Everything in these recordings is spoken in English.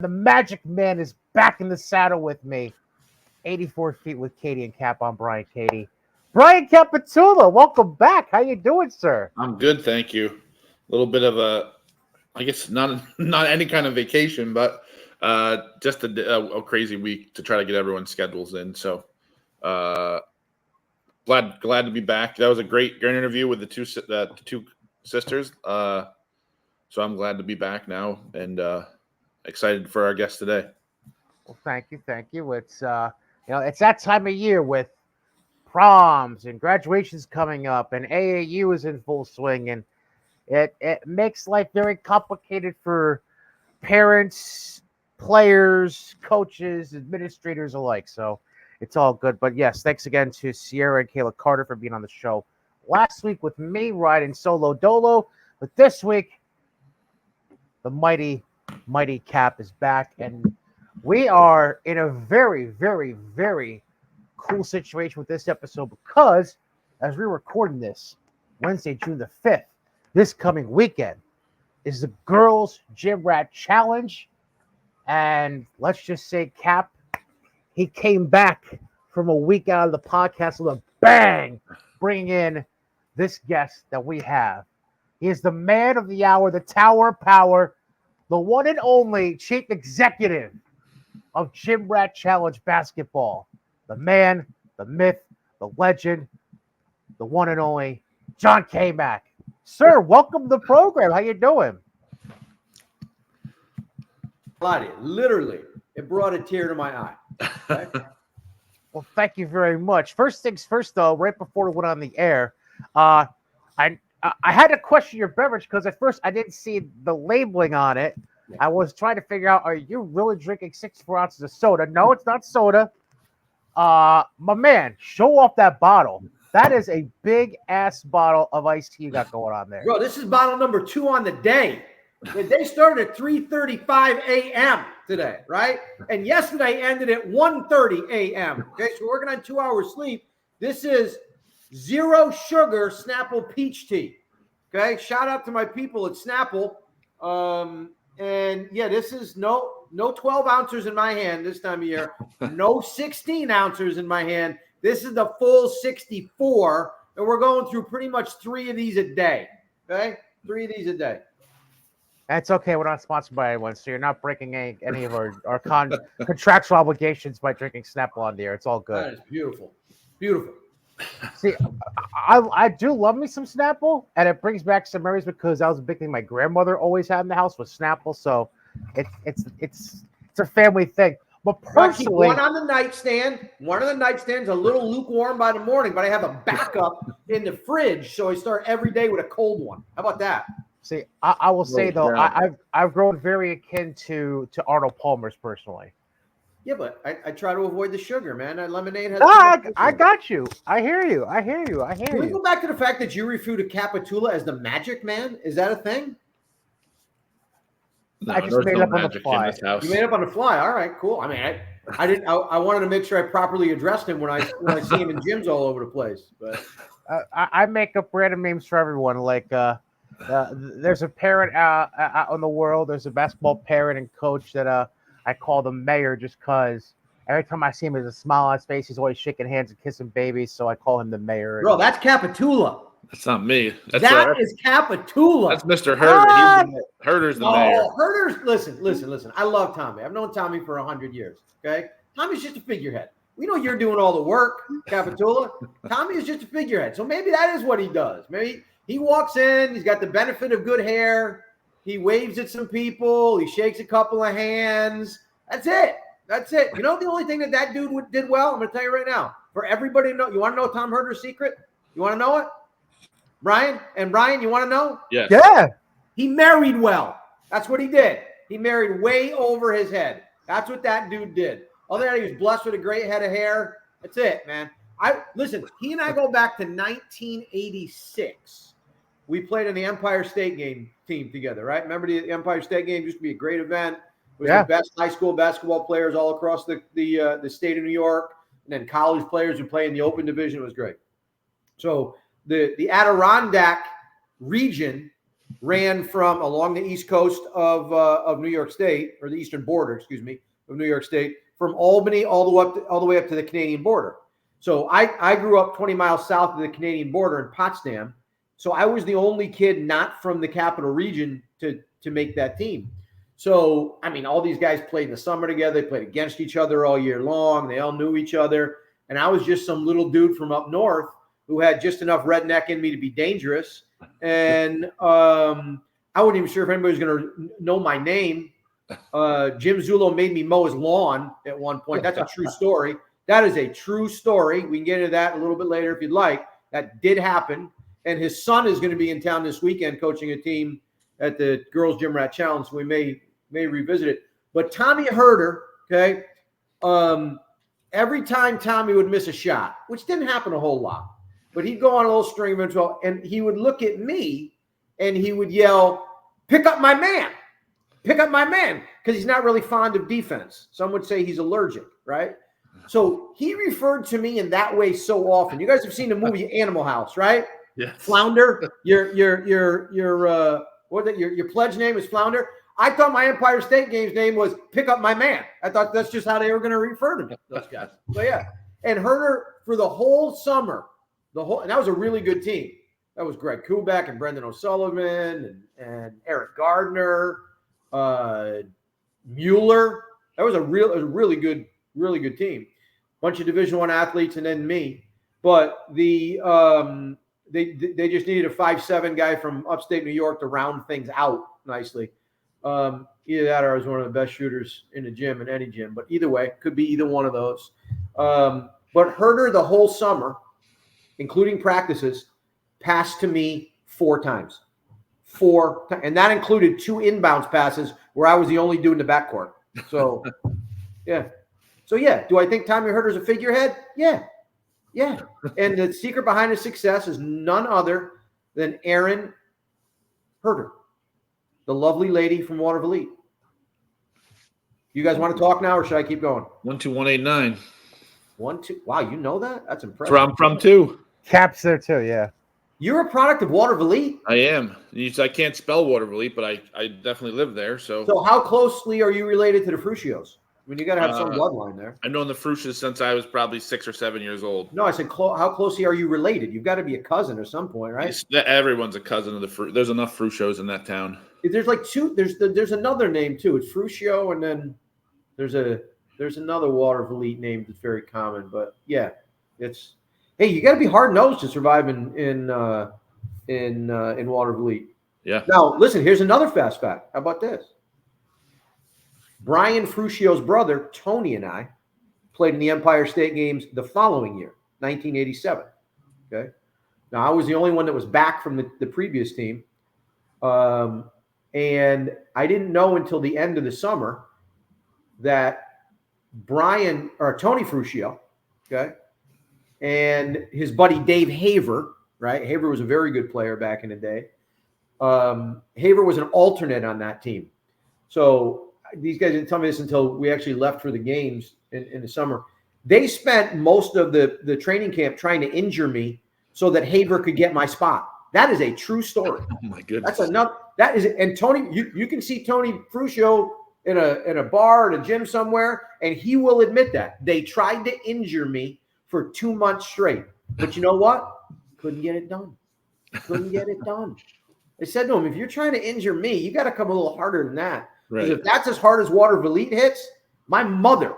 The Magic Man is back in the saddle with me. 84 feet with Cady and Cap on Brian Cady. Brian Capitula, welcome back. How you doing, sir? I'm good, thank you. A little bit of I guess not any kind of vacation, but just a crazy week to try to get everyone's schedules in. So glad to be back. That was a great interview with the two sisters. So I'm glad to be back now and excited for our guest today. Well, thank you. It's it's that time of year with proms and graduations coming up, and AAU is in full swing, and it makes life very complicated for parents, players, coaches, administrators alike. So it's all good. But yes, thanks again to Sierra and Kayla Carter for being on the show last week with me riding solo dolo. But this week, the mighty Cap is back, and we are in a very, very, very cool situation with this episode because as we're recording this Wednesday, June the 5th, this coming weekend is the Girls GymRat Challenge. And let's just say, Cap, he came back from a week out of the podcast with a bang, bringing in this guest that we have. He is the man of the hour, the Tower of Power, the one and only chief executive of GymRat Challenge Basketball. The man, the myth, the legend, the one and only John K-Mack. Sir, welcome to the program. How you doing? Literally, it brought a tear to my eye. Okay? Well, thank you very much. First things first, though, right before we went on the air, I had to question your beverage because at first I didn't see the labeling on it. Yeah. I was trying to figure out, are you really drinking 64 ounces of soda? No, it's not soda. My man, show off that bottle. That is a big-ass bottle of iced tea you got going on there. Bro, this is bottle number 2 on the day. They started at 3:35 a.m. today, right? And yesterday ended at 1:30 a.m. Okay, so we're working on 2 hours sleep. This is zero sugar Snapple peach tea. Okay, shout out to my people at Snapple. And yeah, this is no 12 ounces in my hand this time of year. No 16 ounces in my hand. This is the full 64, and we're going through pretty much 3 of these a day. Okay, 3 of these a day. That's okay. We're not sponsored by anyone, so you're not breaking any of our contractual obligations by drinking Snapple on the air. It's all good. That is beautiful. Beautiful. See, I do love me some Snapple, and it brings back some memories because that was a big thing my grandmother always had in the house was Snapple. So it's a family thing. But personally, one on the nightstand. One of the nightstands a little lukewarm by the morning, but I have a backup in the fridge, so I start every day with a cold one. How about that? See, I will say though, I've grown very akin to Arnold Palmer's personally. Yeah, but I try to avoid the sugar, man. That lemonade has. I got you. I hear you. Can we go back to the fact that you refuted Capitula as the Magic Man? Is that a thing? No, I just made it up on the fly. You made it up on the fly. All right, cool. I mean, I didn't. I wanted to make sure I properly addressed him when I see him in gyms all over the place. But I make up random names for everyone. Like there's a parent out in the world. There's a basketball parent and coach that I call the mayor just because every time I see him, there's a smile on his face. He's always shaking hands and kissing babies, so I call him the mayor. Bro, that's Capitula. That's not me. That is Capitula. That's Mr. Herder. Herder's the mayor. Herder's. Listen. I love Tommy. I've known Tommy for 100 years. Okay, Tommy's just a figurehead. We know you're doing all the work, Capitula. Tommy is just a figurehead. So maybe that is what he does. Maybe he walks in. He's got the benefit of good hair. He waves at some people. He shakes a couple of hands. That's it. You know the only thing that dude did well? I'm going to tell you right now. For everybody to know. You want to know Tom Herder's secret? You want to know it? Brian, you want to know? Yes. Yeah. He married well. That's what he did. He married way over his head. That's what that dude did. Other than that, he was blessed with a great head of hair. That's it, man. Listen, he and I go back to 1986. We played in the Empire State Game team together, right? Remember the Empire State Game used to be a great event. It was the best high school basketball players all across the state of New York, and then college players who play in the open division. It was great. So the Adirondack region ran from along the east coast of New York State, or the eastern border, excuse me, of New York State, from Albany all the way up to the Canadian border. So I grew up 20 miles south of the Canadian border in Potsdam. So I was the only kid not from the capital region to make that team. So, I mean, all these guys played in the summer together. They played against each other all year long. They all knew each other. And I was just some little dude from up north who had just enough redneck in me to be dangerous. And I wasn't even sure if anybody was going to know my name. Jim Zulo made me mow his lawn at one point. That's a true story. That is a true story. We can get into that a little bit later if you'd like. That did happen. And his son is going to be in town this weekend coaching a team at the Girls GymRat Challenge. So we may revisit it. But Tommy Herter, okay, every time Tommy would miss a shot, which didn't happen a whole lot, but he'd go on a little string of intro, and he would look at me and he would yell, "Pick up my man. Pick up my man," because he's not really fond of defense. Some would say he's allergic, right? So he referred to me in that way so often. You guys have seen the movie Animal House, right? Yeah. Flounder. Your pledge name is Flounder. I thought my Empire State Games name was Pick Up My Man. I thought that's just how they were going to refer to me, those guys. So yeah. And Herter for the whole summer, and that was a really good team. That was Greg Kubek and Brendan O'Sullivan and Eric Gardner, Mueller. That was a really good team. Bunch of Division I athletes and then me. But they just needed a 5'7" guy from upstate New York to round things out nicely. Either that or I was one of the best shooters in the gym, in any gym. But either way, could be either one of those. But Herter the whole summer, including practices, passed to me 4 times. And that included 2 inbounds passes where I was the only dude in the backcourt. So, yeah. So, yeah, do I think Tommy Herter's a figurehead? Yeah. Yeah. And the secret behind his success is none other than Erin Herter, the lovely lady from Water of Elite. You guys want to talk now, or should I keep going? 12189. 1-2. Wow, you know that? That's impressive. That's where I'm from too. Cap's there too, yeah. You're a product of Water of Elite? I am. I can't spell Water of Elite, but I definitely live there. So how closely are you related to the Fruscios? I mean, you got to have some bloodline there. I've known the Fruscios since I was probably 6 or 7 years old. No, I said, how closely are you related? You've got to be a cousin at some point, right? Everyone's a cousin of the Fruscios. There's enough Fruscios in that town. There's like 2. There's another name too. It's Fruscio, and then there's another Water of Elite name that's very common. But yeah, it's you got to be hard nosed to survive in Water of Elite. Yeah. Now listen, here's another fast fact. How about this? Brian Fruscio's brother, Tony, and I played in the Empire State Games the following year, 1987. Okay. Now, I was the only one that was back from the previous team. And I didn't know until the end of the summer that Tony Fruscio, okay, and his buddy Dave Haver, right? Haver was a very good player back in the day. Haver was an alternate on that team. So these guys didn't tell me this until we actually left for the games in the summer. They spent most of the training camp trying to injure me so that Haver could get my spot. That is a true story. Oh my goodness. That's enough. That is, and Tony, you can see Tony Fruscio in a bar, in a gym somewhere, and he will admit that. They tried to injure me for 2 months straight. But you know what? Couldn't get it done. Couldn't get it done. They said to him, if you're trying to injure me, you got to come a little harder than that. Because if that's as hard as Water of Elite hits, my mother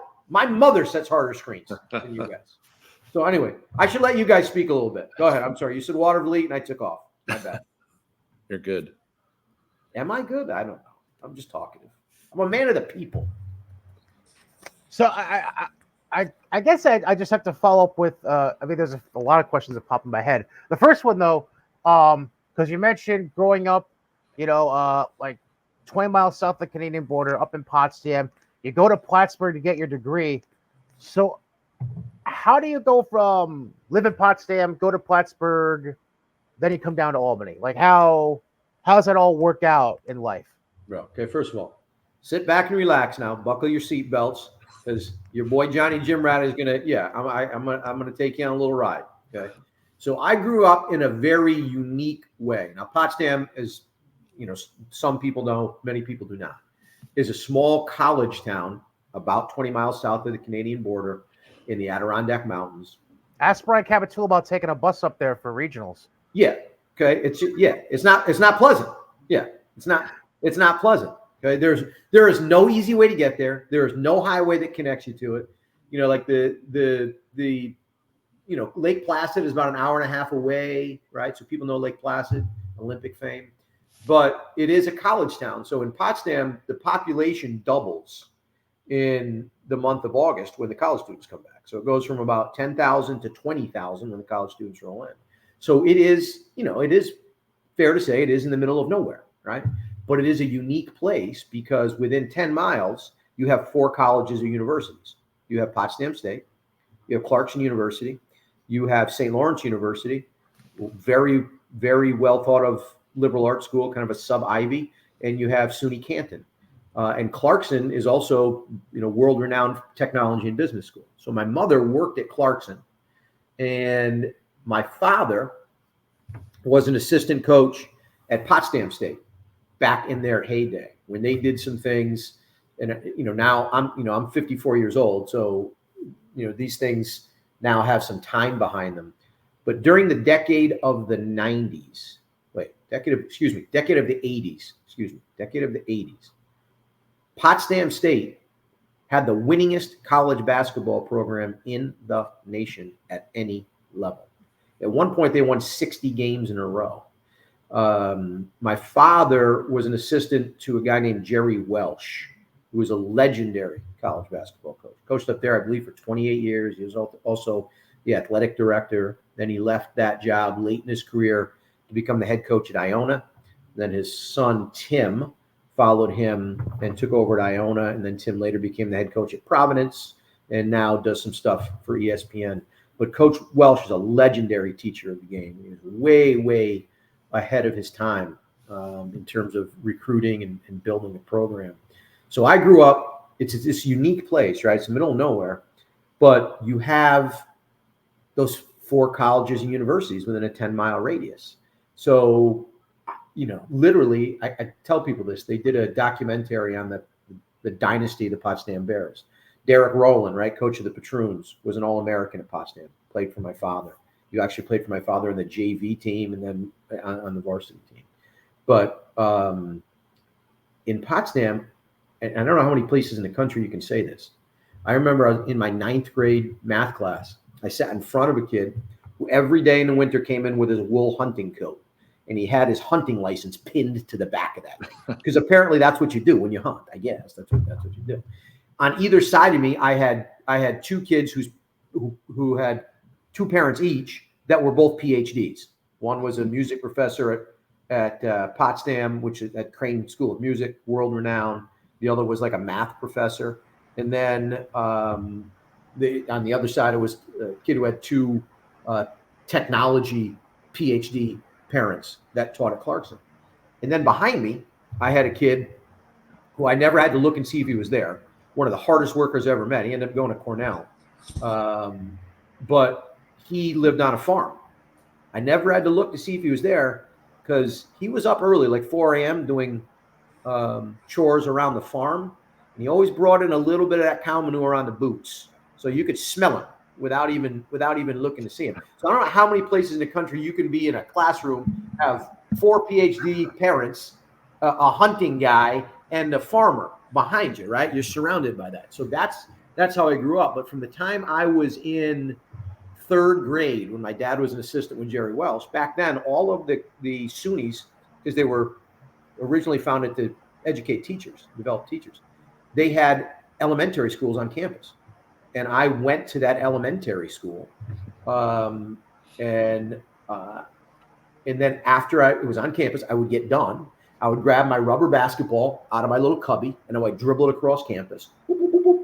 sets harder screens than you guys. So anyway, I should let you guys speak a little bit. Go ahead. I'm sorry. You said Water of Elite, and I took off. My bad. You're good. Am I good? I don't know. I'm just talkative. I'm a man of the people. So I guess I just have to follow up with I mean, there's a lot of questions that pop in my head. The first one though, because you mentioned growing up, like 20 miles south of the Canadian border, up in Potsdam, you go to Plattsburgh to get your degree. So how do you go from live in Potsdam, go to Plattsburgh, then you come down to Albany? Like how's that all work out in life? Bro, okay, first of all, sit back and relax now. Buckle your seatbelts, because your boy Johnny GymRat is I'm gonna take you on a little ride. Okay. So I grew up in a very unique way. Now, Potsdam is some people know, many people do not, is a small college town about 20 miles south of the Canadian border in the Adirondack Mountains. Ask Brian Cabatula about taking a bus up there for regionals. Yeah. Okay. It's not pleasant. Yeah. It's not pleasant. Okay. There is no easy way to get there. There is no highway that connects you to it. Like the Lake Placid is about an hour and a half away, right? So people know Lake Placid, Olympic fame, but it is a college town. So in Potsdam, the population doubles in the month of August when the college students come back. So it goes from about 10,000 to 20,000 when the college students roll in. So it is fair to say it is in the middle of nowhere, right? But it is a unique place because within 10 miles, you have 4 colleges or universities. You have Potsdam State, you have Clarkson University, you have St. Lawrence University, very, very well thought of liberal arts school, kind of a sub-Ivy, and you have SUNY Canton. And Clarkson is also, world-renowned technology and business school. So my mother worked at Clarkson, and my father was an assistant coach at Potsdam State back in their heyday when they did some things. And now I'm 54 years old, so these things now have some time behind them. But during the decade of the 80s, Potsdam State had the winningest college basketball program in the nation at any level. At one point, they won 60 games in a row. My father was an assistant to a guy named Jerry Welsh, who was a legendary college basketball coach. Coached up there, I believe, for 28 years. He was also the athletic director. Then he left that job late in his career to become the head coach at Iona. Then his son, Tim, followed him and took over at Iona. And then Tim later became the head coach at Providence and now does some stuff for ESPN. But Coach Welsh is a legendary teacher of the game. He was way, way ahead of his time in terms of recruiting and building a program. So I grew up, it's this unique place, right? It's the middle of nowhere, but you have those 4 colleges and universities within a 10-mile radius. So, literally, I tell people this, they did a documentary on the dynasty of the Potsdam Bears. Derek Rowland, right, coach of the Patroons, was an All-American at Potsdam, played for my father. You actually played for my father in the JV team and then on the varsity team. But in Potsdam, and I don't know how many places in the country you can say this. I remember I was in my 9th grade math class. I sat in front of a kid who every day in the winter came in with his wool hunting coat. And he had his hunting license pinned to the back of that. Because apparently that's what you do when you hunt. I guess that's what you do. On either side of me, I had 2 kids who had 2 parents each that were both PhDs. One was a music professor at Potsdam, which is at Crane School of Music, world renowned. The other was like a math professor. And then on the other side, it was a kid who had 2 technology PhD parents that taught at Clarkson. And then behind me, I had a kid who I never had to look and see if he was there. One of the hardest workers I ever met. He ended up going to Cornell. But he lived on a farm. I never had to look to see if he was there because he was up early, like 4 a.m. doing chores around the farm. And he always brought in a little bit of that cow manure on the boots. So you could smell him without even looking to see him. So I don't know how many places in the country you can be in a classroom, have 4 PhD parents, a hunting guy, and a farmer behind you, right? You're surrounded by that. So that's how I grew up. But from the time I was in 3rd grade, when my dad was an assistant with Jerry Welsh, back then, all of the SUNYs, because they were originally founded to educate teachers, develop teachers, they had elementary schools on campus. And I went to that elementary school. And then after it was on campus, I would get done. I would grab my rubber basketball out of my little cubby and I would dribble it across campus. Boop, boop, boop,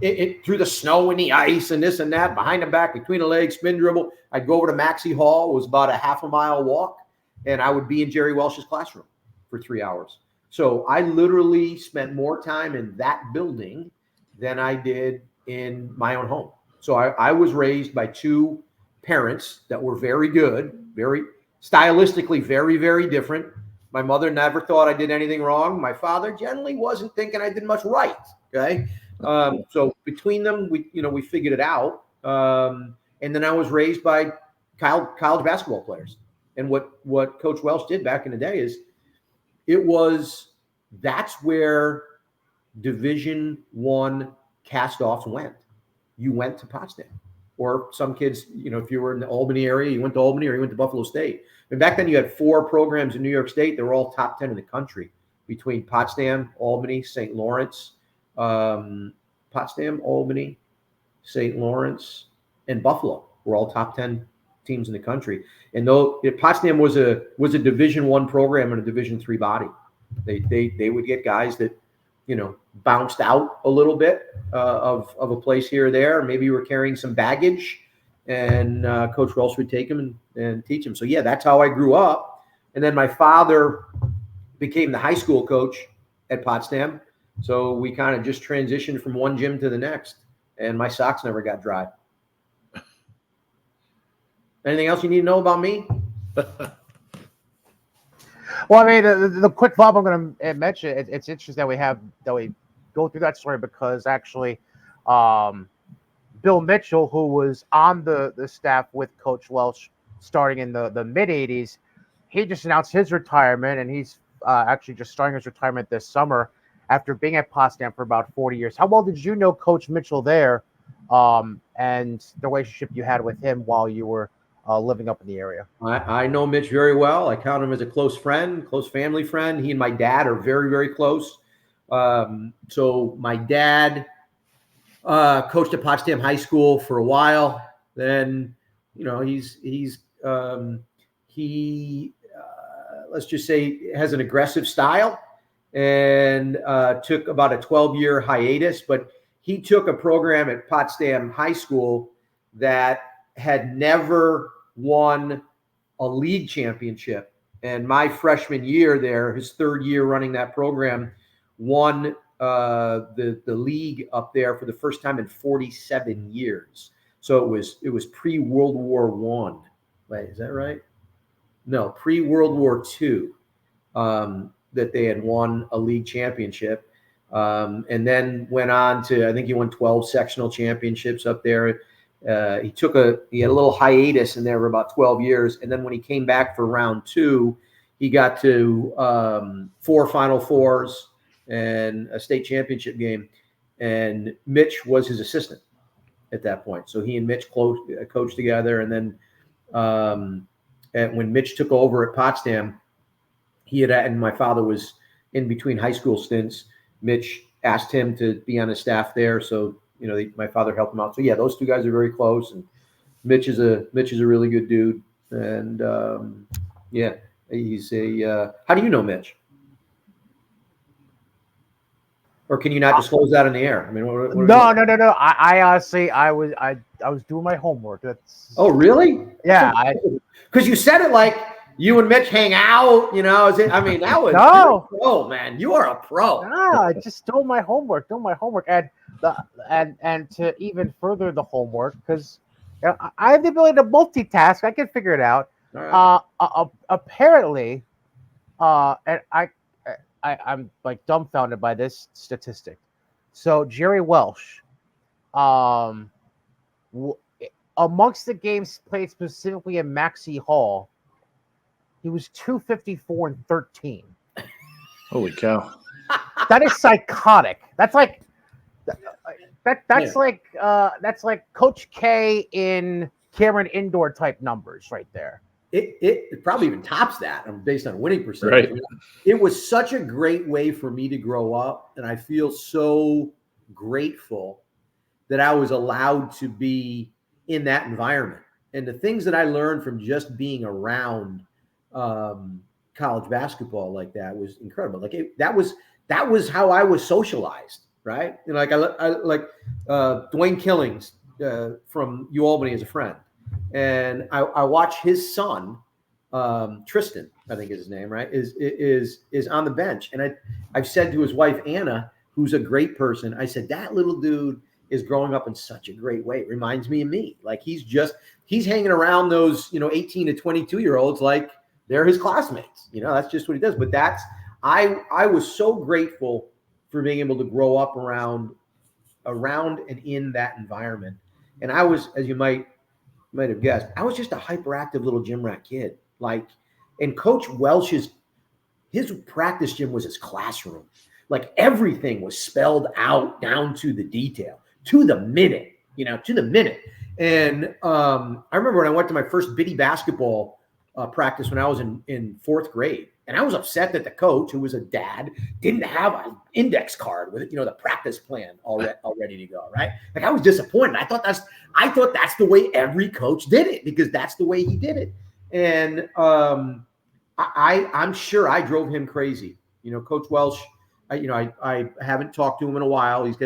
boop. Through the snow and the ice and this and that, behind the back, between the legs, spin dribble. I'd go over to Maxey Hall. It was about a half-a-mile walk. And I would be in Jerry Welsh's classroom for 3 hours. So I literally spent more time in that building than I did in my own home. So I was raised by 2 parents that were very good, very stylistically, very, very different. My mother never thought I did anything wrong. My father generally wasn't thinking I did much right. Okay. So between them, we figured it out. And then I was raised by college basketball players. And what Coach Welsh did back in the day is that's where Division I cast-offs went. You went to Potsdam. Or some kids, if you were in the Albany area, you went to Albany or you went to Buffalo State. And back then you had 4 programs in New York State. They were all top 10 in the country between Potsdam, Albany, St. Lawrence, Potsdam, Albany, St. Lawrence, and Buffalo were all top 10 teams in the country. And though Potsdam was a Division I program and a Division III body, they would get guys that bounced out a little bit of a place here or there. Maybe you were carrying some baggage, and Coach Welsh would take them and teach them. So yeah, that's how I grew up. And then my father became the high school coach at Potsdam. So we kind of just transitioned from one gym to the next, and my socks never got dry. Anything else you need to know about me? Well, I mean, the quick follow-up I'm going to mention, it's interesting that we go through that story because actually Bill Mitchell, who was on the staff with Coach Welsh starting in the mid-'80s, he just announced his retirement, and he's actually just starting his retirement this summer after being at Potsdam for about 40 years. How well did you know Coach Mitchell there and the relationship you had with him while you were living up in the area? I know Mitch very well. I count him as a close friend, close family friend. He and my dad are very, very close. So my dad coached at Potsdam High School for a while. Then, he let's just say has an aggressive style and took about a 12-year hiatus. But he took a program at Potsdam High School that had never won a league championship. And my freshman year there, his third year running that program, won the league up there for the first time in 47 years. So it was pre-World War I. Wait, is that right? No, pre-World War II that they had won a league championship. And then went on to, I think he won 12 sectional championships up there. He had a little hiatus in there for about 12 years. And then when he came back for round 2, he got to 4 Final Fours and a state championship game. And Mitch was his assistant at that point. So he and Mitch coached together. And then when Mitch took over at Potsdam, and my father was in between high school stints. Mitch asked him to be on his staff there. So, my father helped him out. So yeah, those two guys are very close, and Mitch is a really good dude. And he's how do you know Mitch? Or can you not disclose that in the air? I mean, No. I honestly, I was doing my homework. Oh, really? Yeah. Because you said it like you and Mitch hang out, that was no. pro, man. You are a pro. No, I just doing my homework, and to even further the homework, because I have the ability to multitask. I can figure it out. Right. Apparently, and I'm like dumbfounded by this statistic. So Jerry Welsh, amongst the games played specifically in Maxey Hall, he was 254-13. Holy cow! That is psychotic. That's like that's like Coach K in Cameron Indoor type numbers right there. It probably even tops that based on winning percentage. Right. It was such a great way for me to grow up, and I feel so grateful that I was allowed to be in that environment. And the things that I learned from just being around college basketball like that was incredible. That was how I was socialized, right? I like Dwayne Killings from UAlbany as a friend. And I watch his son, Tristan, I think is his name, right? Is on the bench. And I've said to his wife, Anna, who's a great person, I said, that little dude is growing up in such a great way. It reminds me of me. Like he's hanging around those, 18 to 22-year-olds like they're his classmates. That's just what he does. But I was so grateful for being able to grow up around and in that environment. And I was, as you might have guessed, I was just a hyperactive little gym rat kid. And Coach Welsh's his practice gym was his classroom. Like everything was spelled out down to the detail, to the minute, to the minute. And I remember when I went to my first biddy basketball practice when I was in fourth grade. And I was upset that the coach, who was a dad, didn't have an index card with the practice plan all ready to go, right? Like I was disappointed. I thought that's the way every coach did it, because that's the way he did it. And I'm sure I drove him crazy. Coach Welsh, I haven't talked to him in a while. He's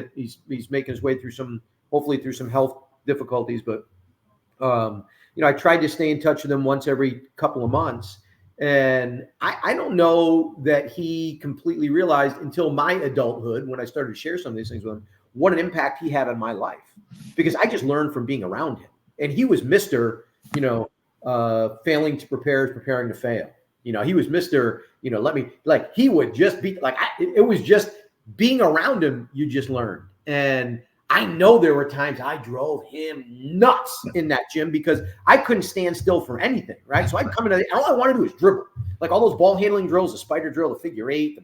making his way through hopefully through some health difficulties, but I tried to stay in touch with him once every couple of months. And I don't know that he completely realized until my adulthood, when I started to share some of these things with him, what an impact he had on my life, because I just learned from being around him. And he was Mr. Failing to prepare is preparing to fail. He was Mr. He would just be like, it was just being around him. You just learned. And I know there were times I drove him nuts in that gym because I couldn't stand still for anything, right? So I'd come in and all I wanted to do was dribble. Like all those ball handling drills, the spider drill, the figure eight,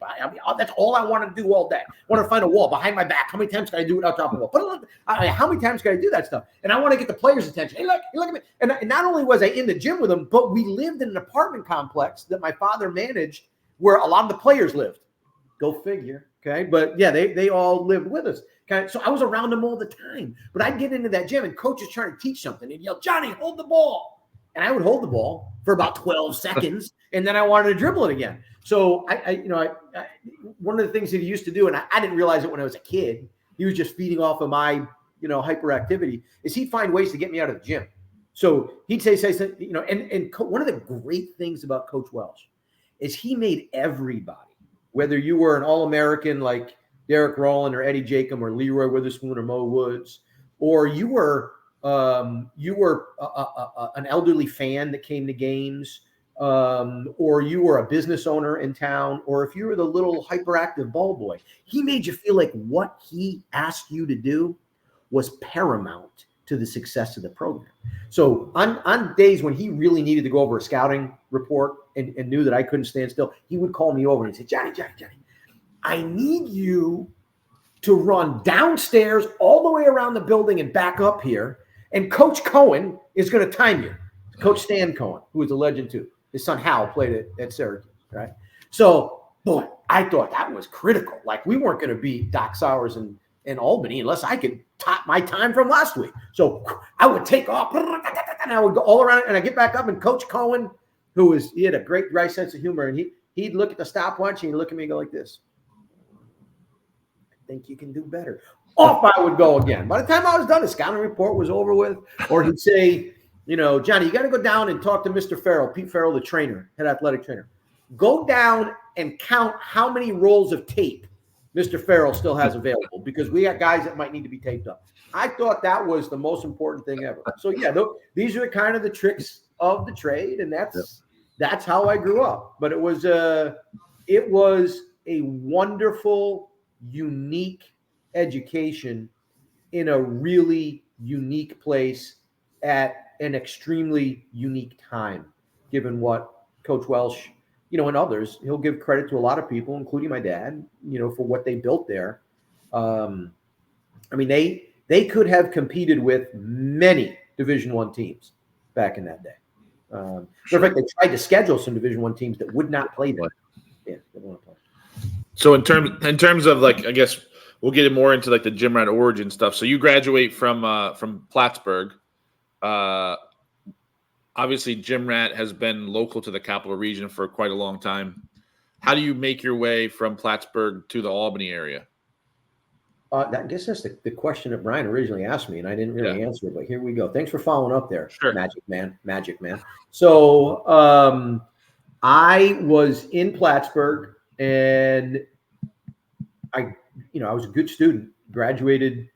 that's all I wanted to do all day. I want to find a wall behind my back. How many times can I do it without dropping the ball? How many times can I do that stuff? And I want to get the players' attention. Hey, look at me. And not only was I in the gym with them, but we lived in an apartment complex that my father managed where a lot of the players lived. Go figure. Okay. But yeah, they all lived with us. Okay. So I was around them all the time. But I'd get into that gym and coach is trying to teach something and yell, Johnny, hold the ball. And I would hold the ball for about 12 seconds. And then I wanted to dribble it again. So I one of the things that he used to do, and I didn't realize it when I was a kid, he was just feeding off of my, hyperactivity, is he'd find ways to get me out of the gym. So he'd say, and one of the great things about Coach Welsh is he made everybody, whether you were an All-American like Derek Rowland or Eddie Jacob or Leroy Witherspoon or Mo Woods, or you were an elderly fan that came to games, or you were a business owner in town, or if you were the little hyperactive ball boy, he made you feel like what he asked you to do was paramount to the success of the program. So on days when he really needed to go over a scouting report and knew that I couldn't stand still, he would call me over and he'd say, Johnny, I need you to run downstairs all the way around the building and back up here. And Coach Cohen is going to time you. Coach Stan Cohen, who is a legend too. His son Hal played at Syracuse, right? So, boy, I thought that was critical. Like we weren't going to beat Doc Sowers and Albany unless I could top my time from last week. So I would take off and I would go all around and I get back up, and Coach Cohen, he had a great dry sense of humor, and he'd look at the stopwatch and he'd look at me and go like this. I think you can do better. Off I would go again. By the time I was done, the scouting report was over with. Or he'd say, Johnny, you got to go down and talk to Mr. Farrell, Pete Farrell, the trainer, head athletic trainer. Go down and count how many rolls of tape Mr. Farrell still has available, because we got guys that might need to be taped up. I thought that was the most important thing ever. So yeah, these are the kind of the tricks of the trade, and that's how I grew up. But it was a wonderful, unique education in a really unique place at an extremely unique time, given what Coach Welsh, and others, he'll give credit to a lot of people, including my dad, for what they built there. They could have competed with many Division I teams back in that day. In fact, they tried to schedule some Division I teams that would not play them. Yeah, they want to play. So in terms of I guess we'll get more into the GymRat origin stuff. So you graduate from Plattsburgh. Obviously, GymRat has been local to the capital region for quite a long time. How do you make your way from Plattsburgh to the Albany area? I guess that's the question that Brian originally asked me, and I didn't really answer it, but here we go. Thanks for following up there, sure. Magic Man. So I was in Plattsburgh, and I was a good student, graduated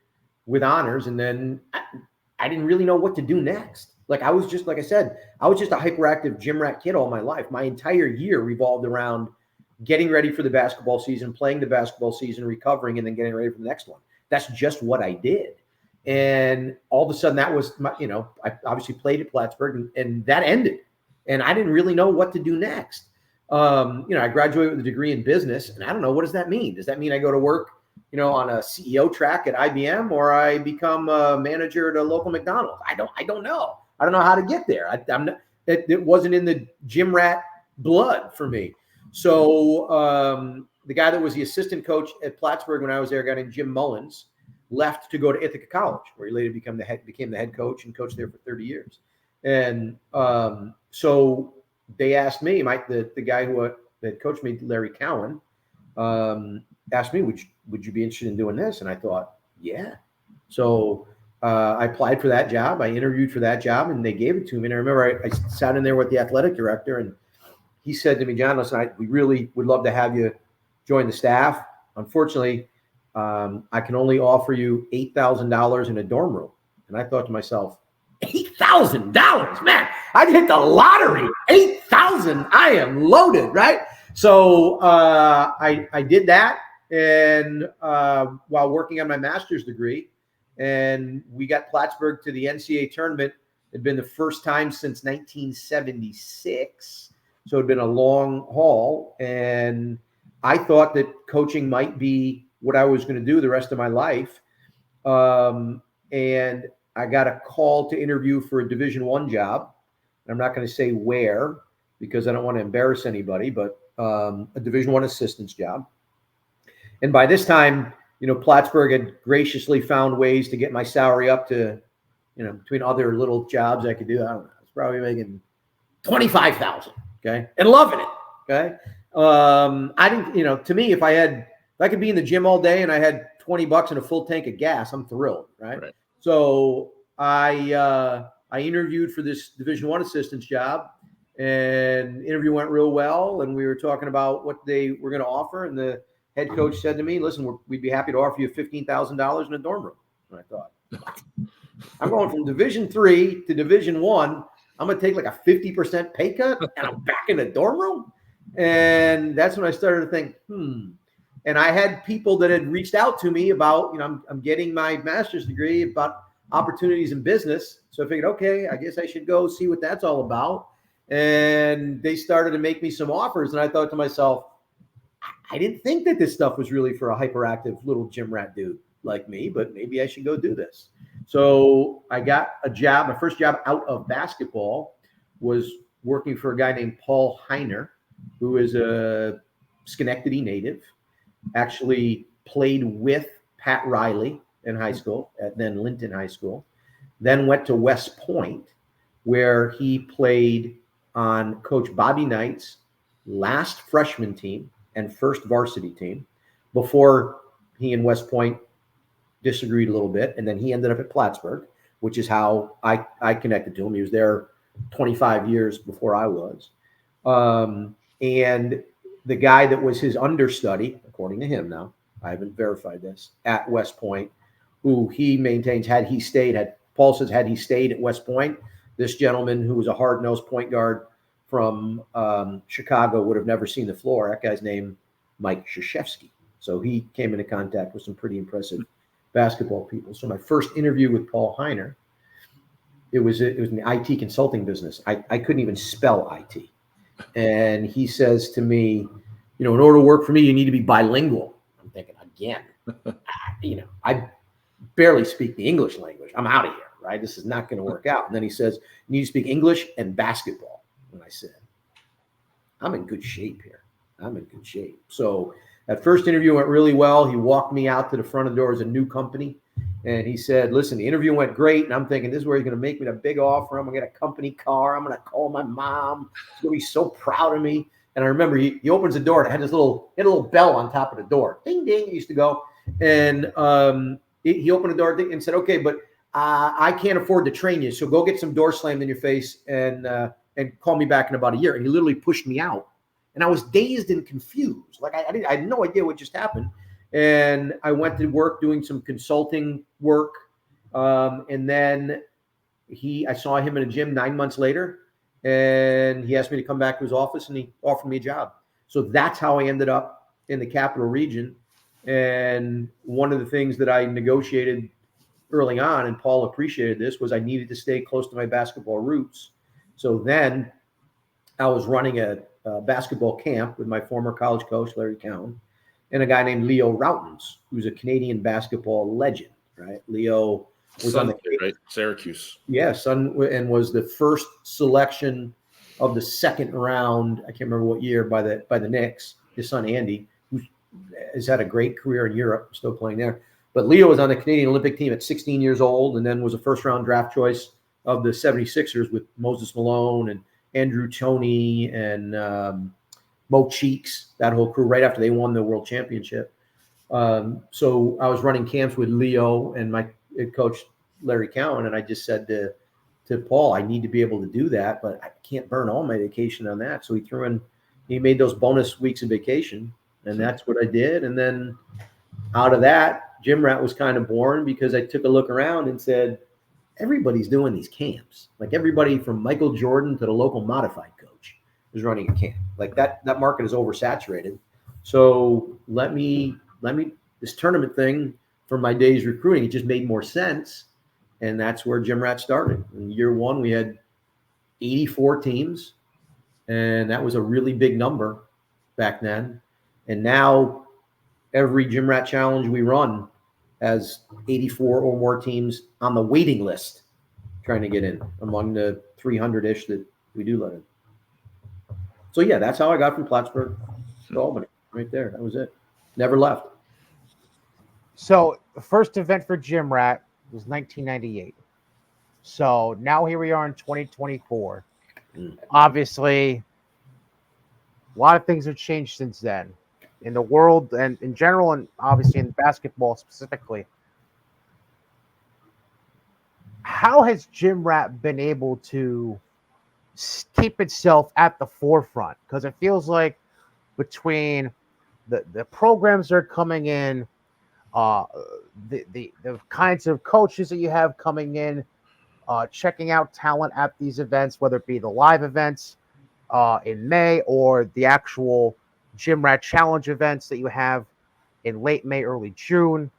with honors, and then I didn't really know what to do next. Like I was just, like I said, I was just a hyperactive gym rat kid all my life. My entire year revolved around getting ready for the basketball season, playing the basketball season, recovering, and then getting ready for the next one. That's just what I did. And all of a sudden that was my, I obviously played at Plattsburgh and that ended. And I didn't really know what to do next. I graduated with a degree in business, and I don't know, what does that mean? Does that mean I go to work, on a CEO track at IBM, or I become a manager at a local McDonald's? I don't know. I don't know how to get there. It wasn't in the gym rat blood for me. So the guy that was the assistant coach at Plattsburgh when I was there, a guy named Jim Mullins, left to go to Ithaca College, where he later became the head coach and coached there for 30 years. And so they asked me, the guy who had coached me, Larry Cowan, asked me, would you be interested in doing this? And I thought, yeah. So I applied for that job. I interviewed for that job, and they gave it to me. And I remember I sat in there with the athletic director, and he said to me, John, listen, we really would love to have you join the staff. Unfortunately, I can only offer you $8,000 in a dorm room. And I thought to myself, $8,000, man, I'd hit the lottery. 8,000, I am loaded, right? So I did that, and while working on my master's degree, and we got Plattsburgh to the NCAA tournament. It'd been the first time since 1976, so it'd been a long haul, and I thought that coaching might be what I was going to do the rest of my life, and I got a call to interview for a Division I job. I'm not going to say where because I don't want to embarrass anybody, but a Division I assistant's job. And by this time, Plattsburgh had graciously found ways to get my salary up to, between other little jobs I could do. I don't know. I was probably making $25,000. Okay. And loving it. Okay. I didn't, to me, if I could be in the gym all day and I had $20 and a full tank of gas, I'm thrilled. Right. So I interviewed for this Division I assistant's job, and interview went real well. And we were talking about what they were going to offer. And the head coach said to me, listen, we'd be happy to offer you $15,000 in a dorm room. And I thought, I'm going from Division III to Division I. I'm going to take like a 50% pay cut, and I'm back in the dorm room. And that's when I started to think, And I had people that had reached out to me about, I'm getting my master's degree, about opportunities in business. So I figured, okay, I guess I should go see what that's all about. And they started to make me some offers. And I thought to myself, I didn't think that this stuff was really for a hyperactive little gym rat dude like me, but maybe I should go do this. So I got a job. My first job out of basketball was working for a guy named Paul Heiner, who is a Schenectady native, actually played with Pat Riley in high school, at then Linton High School, then went to West Point, where he played on Coach Bobby Knight's last freshman team and first varsity team before he and West Point disagreed a little bit. And then he ended up at Plattsburgh, which is how I connected to him. He was there 25 years before I was. And the guy that was his understudy, according to him now, I haven't verified this, at West Point, who he maintains Paul says, had he stayed at West Point, this gentleman who was a hard-nosed point guard from Chicago would have never seen the floor. That guy's name, Mike Krzyzewski. So he came into contact with some pretty impressive basketball people. So my first interview with Paul Heiner, it was in the IT consulting business. I couldn't even spell IT. And he says to me, in order to work for me, you need to be bilingual. I'm thinking, again, I barely speak the English language. I'm out of here, right? This is not going to work out. And then he says, you need to speak English and basketball. And I said, I'm in good shape here. I'm in good shape. So that first interview went really well. He walked me out to the front of the door as a new company. And he said, listen, the interview went great. And I'm thinking, this is where he's going to make me a big offer. I'm going to get a company car. I'm going to call my mom. She's going to be so proud of me. And I remember he opens the door and it had a little bell on top of the door. Ding, ding, it used to go. And he opened the door and said, okay, but I can't afford to train you. So go get some door slammed in your face and call me back in about a year. And he literally pushed me out. And I was dazed and confused. Like I had no idea what just happened. And I went to work doing some consulting work. And then I saw him in a gym 9 months later, and he asked me to come back to his office, and he offered me a job. So that's how I ended up in the Capital Region. And one of the things that I negotiated early on, and Paul appreciated this, was I needed to stay close to my basketball roots. So then I was running a basketball camp with my former college coach, Larry Cowan, and a guy named Leo Routens, who's a Canadian basketball legend, right? Leo was on the right? Syracuse. Yeah, and was the first selection of the second round. I can't remember what year by the Knicks. His son Andy, who has had a great career in Europe, still playing there. But Leo was on the Canadian Olympic team at 16 years old, and then was a first-round draft choice of the 76ers with Moses Malone and Andrew Toney and Mo Cheeks, that whole crew, right after they won the world championship. So I was running camps with Leo and my coach, Larry Cowan, and I just said to Paul, I need to be able to do that, but I can't burn all my vacation on that. So he made those bonus weeks of vacation, and that's what I did. And then out of that, GymRat was kind of born because I took a look around and said, everybody's doing these camps. Like everybody from Michael Jordan to the local modified coach is running a camp. Like that market is oversaturated. So let me this tournament thing for my days recruiting, it just made more sense. And that's where GymRat started. In year one, we had 84 teams, and that was a really big number back then. And now every GymRat challenge we run has 84 or more teams on the waiting list trying to get in among the 300-ish that we do let in. So, yeah, that's how I got from Plattsburgh to Albany, right there. That was it. Never left. So the first event for GymRat was 1998. So now here we are in 2024. Obviously, a lot of things have changed since then in the world and in general, and obviously in basketball specifically. How has GymRat been able to keep itself at the forefront? Because it feels like between the programs that are coming in, the kinds of coaches that you have coming in, checking out talent at these events, whether it be the live events in May or the actual GymRat Challenge events that you have in late May, early June,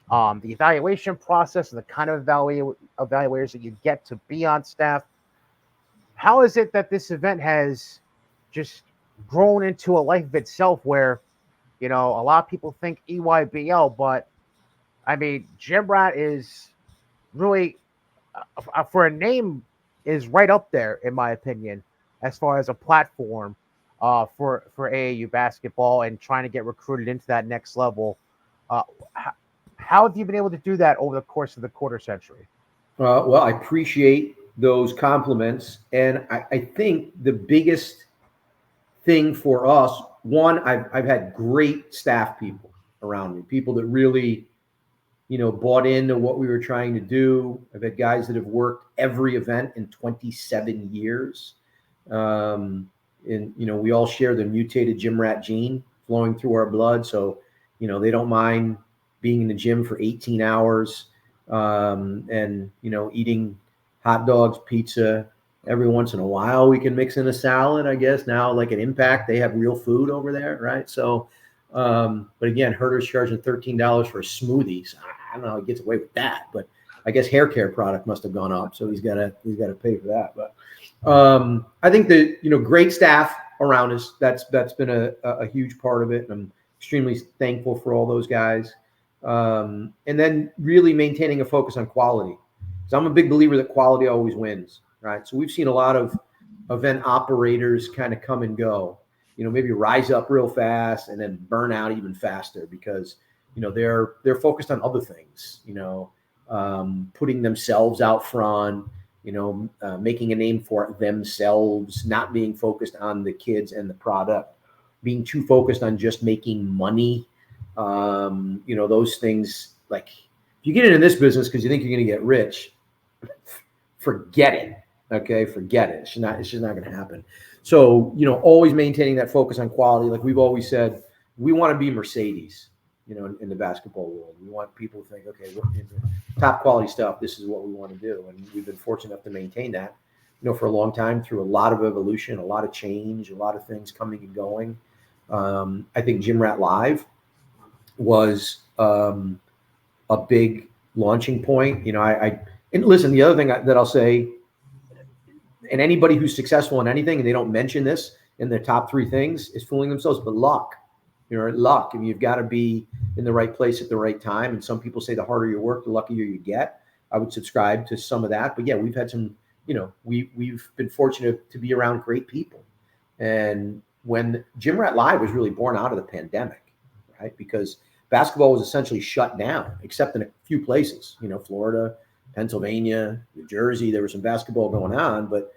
the evaluation process and the kind of evaluators that you get to be on staff. How is it that this event has just grown into a life of itself where, a lot of people think EYBL, but I mean, GymRat is really, for a name, is right up there, in my opinion, as far as a platform for AAU basketball and trying to get recruited into that next level. How have you been able to do that over the course of the quarter century? Well, I appreciate those compliments. And I think the biggest thing for us, one, I've had great staff people around me, people that really, bought into what we were trying to do. I've had guys that have worked every event in 27 years. And, we all share the mutated GymRat gene flowing through our blood. So, they don't mind being in the gym for 18 hours and, eating hot dogs, pizza. Every once in a while, we can mix in a salad, I guess. Now, like at Impact, they have real food over there, right? So, but again, Herder's charging $13 for a smoothie. So I don't know how he gets away with that, but I guess hair care product must have gone up, so he's got to pay for that. But I think that great staff around us. That's been a huge part of it, and I'm extremely thankful for all those guys. And then really maintaining a focus on quality, because I'm a big believer that quality always wins. Right. So we've seen a lot of event operators kind of come and go, maybe rise up real fast and then burn out even faster because, they're focused on other things, putting themselves out front, making a name for themselves, not being focused on the kids and the product, being too focused on just making money. Those things, like if you get into this business because you think you're going to get rich, forget it. Okay, forget it. It's just not going to happen. So, always maintaining that focus on quality. Like we've always said, we want to be Mercedes, in the basketball world. We want people to think, okay, top quality stuff. This is what we want to do. And we've been fortunate enough to maintain that, for a long time through a lot of evolution, a lot of change, a lot of things coming and going. I think GymRat Live was a big launching point. And listen, the other thing that I'll say, and anybody who's successful in anything and they don't mention this in their top 3 things is fooling themselves, but luck. Luck. I mean, you've got to be in the right place at the right time. And some people say the harder you work, the luckier you get. I would subscribe to some of that. But yeah, we've had some, we've been fortunate to be around great people. And when GymRat Live was really born out of the pandemic, right? Because basketball was essentially shut down, except in a few places, Florida, Pennsylvania, New Jersey, there was some basketball going on, but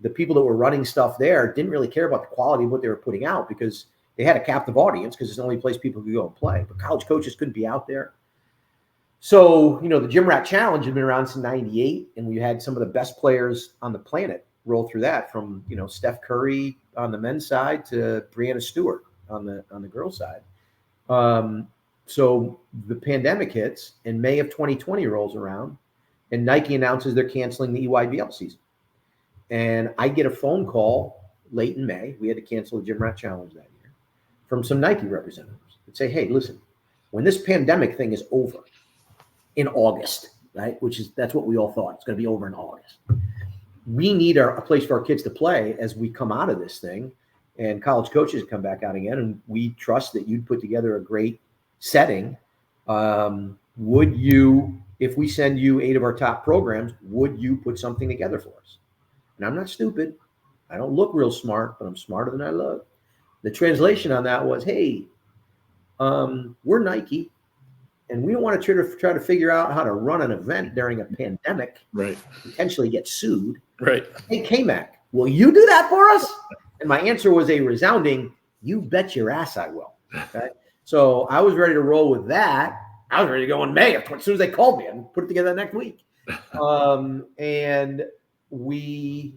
the people that were running stuff there didn't really care about the quality of what they were putting out because they had a captive audience because it's the only place people could go and play. But college coaches couldn't be out there. So, the GymRat Challenge had been around since '98, and we had some of the best players on the planet roll through that, from Steph Curry on the men's side to Breanna Stewart on the girls' side. So the pandemic hits, and May of 2020 rolls around, and Nike announces they're canceling the EYBL season. And I get a phone call late in May. We had to cancel the GymRat Challenge that year from some Nike representatives that say, hey, listen, when this pandemic thing is over in August, right, that's what we all thought. It's going to be over in August. We need a place for our kids to play as we come out of this thing, and college coaches come back out again. And we trust that you'd put together a great setting. Would you, if we send you 8 of our top programs, would you put something together for us? And I'm not stupid. I don't look real smart, but I'm smarter than I look. The translation on that was, hey, we're Nike, and we don't want to try to figure out how to run an event during a pandemic, right? Potentially get sued, right? Hey, K-Mack, will you do that for us? And my answer was a resounding, you bet your ass I will. Okay, so I was ready to roll with that. I was ready to go in May. As soon as they called me, and put it together next week. And we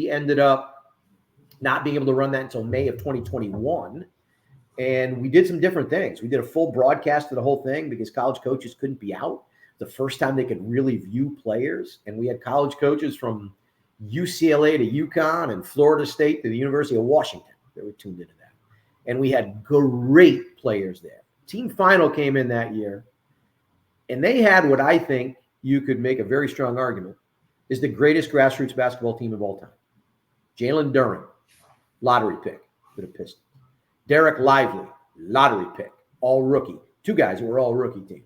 ended up not being able to run that until May of 2021. And we did some different things. We did a full broadcast of the whole thing because college coaches couldn't be out. The first time they could really view players. And we had college coaches from UCLA to UConn and Florida State to the University of Washington that were tuned into that. And we had great players there. Team Final came in that year, and they had what I think you could make a very strong argument is the greatest grassroots basketball team of all time. Jalen Duren, lottery pick for the Pistons. Derek Lively, lottery pick, all rookie. 2 guys who were all rookie team.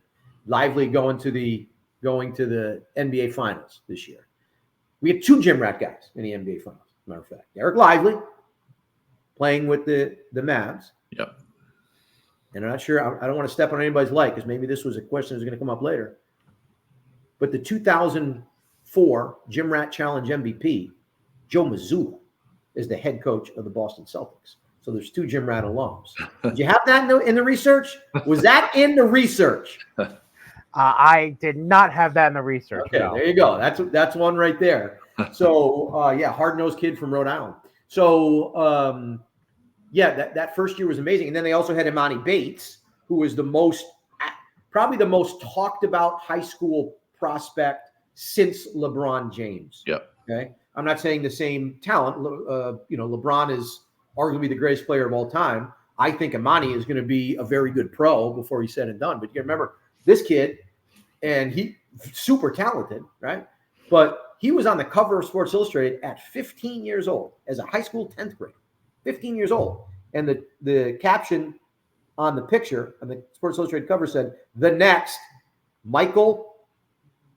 Lively going to the NBA Finals this year. We had 2 GymRat guys in the NBA Finals, as a matter of fact. Derek Lively playing with the Mavs. Yep. And I'm not sure, I don't want to step on anybody's light because maybe this was a question that's going to come up later. But the 2004 GymRat Challenge MVP, Joe Mazzulla, is the head coach of the Boston Celtics. So there's 2 GymRat alums. Did you have that in the research? Was that in the research? I did not have that in the research. Okay, no. There you go. That's one right there. So yeah, hard-nosed kid from Rhode Island. So yeah, that first year was amazing. And then they also had Imani Bates, who was probably the most talked about high school prospect since LeBron James. Yep. Okay. I'm not saying the same talent. LeBron is arguably the greatest player of all time. I think Imani is going to be a very good pro before he's said and done. But you remember this kid, and he super talented, right? But he was on the cover of Sports Illustrated at 15 years old as a high school 10th grader, 15 years old. And the caption on the picture on the Sports Illustrated cover said, "The next Michael,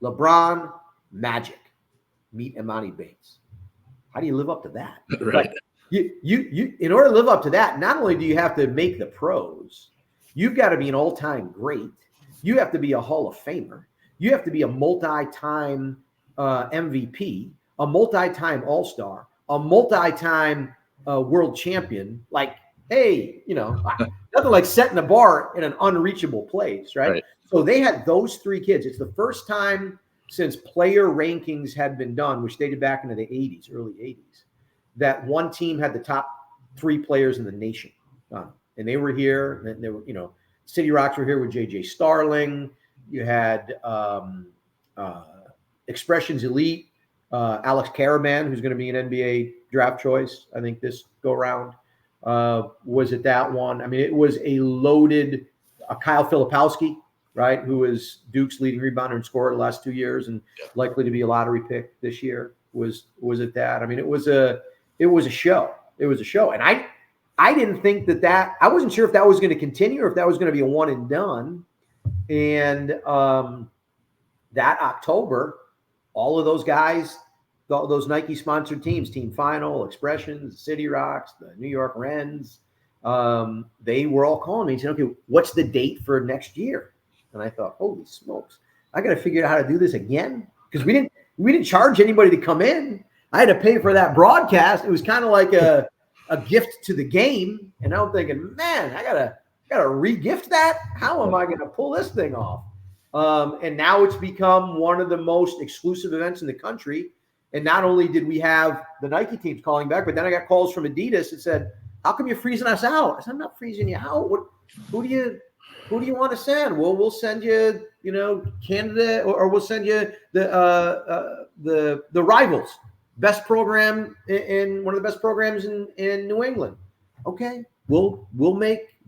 LeBron, Magic, meet Imani Bates." How do you live up to that? Right. Like, you in order to live up to that, not only do you have to make the pros, you've got to be an all-time great. You have to be a Hall of Famer. You have to be a multi-time MVP, a multi-time All-Star, a multi-time world champion. Like, hey, nothing like setting the bar in an unreachable place, right? So they had those 3 kids. It's the first time since player rankings had been done, which dated back into the 80s, early 80s, that one team had the top 3 players in the nation. And they were here. And they were, City Rocks were here with J.J. Starling. You had Expressions Elite, Alex Caravan, who's going to be an NBA draft choice, I think, this go round. Was it that one? I mean, it was a loaded Kyle Filipowski, right, who is Duke's leading rebounder and scorer the last 2 years and likely to be a lottery pick this year. Was it that? I mean, it was a show. It was a show. And I didn't think that I wasn't sure if that was going to continue or if that was going to be a one and done. And that October, all of those guys, those Nike sponsored teams, Team Final, Expressions, City Rocks, the New York Wrens, they were all calling me and saying, okay, what's the date for next year? And I thought, holy smokes, I got to figure out how to do this again. Because we didn't charge anybody to come in. I had to pay for that broadcast. It was kind of like a gift to the game. And I'm thinking, man, I gotta re-gift that. How am I gonna pull this thing off? And now it's become one of the most exclusive events in the country. And not only did we have the Nike teams calling back, but then I got calls from Adidas that said, how come you're freezing us out? I said, I'm not freezing you out. Who do you want to send? Well, we'll send you, Canada, or we'll send you the Rivals, best program in one of the best programs in New England. Okay, we'll make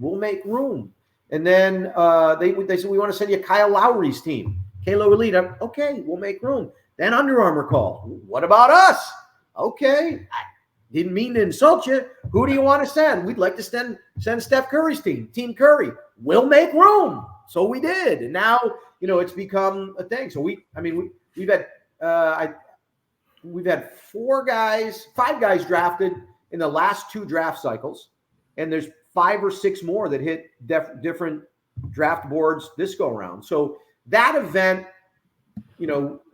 room. And then they said, we want to send you Kyle Lowry's team, Kalo Elite. Okay, we'll make room. Then Under Armour called. What about us? Okay, I didn't mean to insult you. Who do you want to send? We'd like to send Steph Curry's team, Team Curry. We'll make room. So we did, and now it's become a thing. So we've had five guys drafted in the last two draft cycles, and there's 5 or 6 more that hit different draft boards this go around. So that event,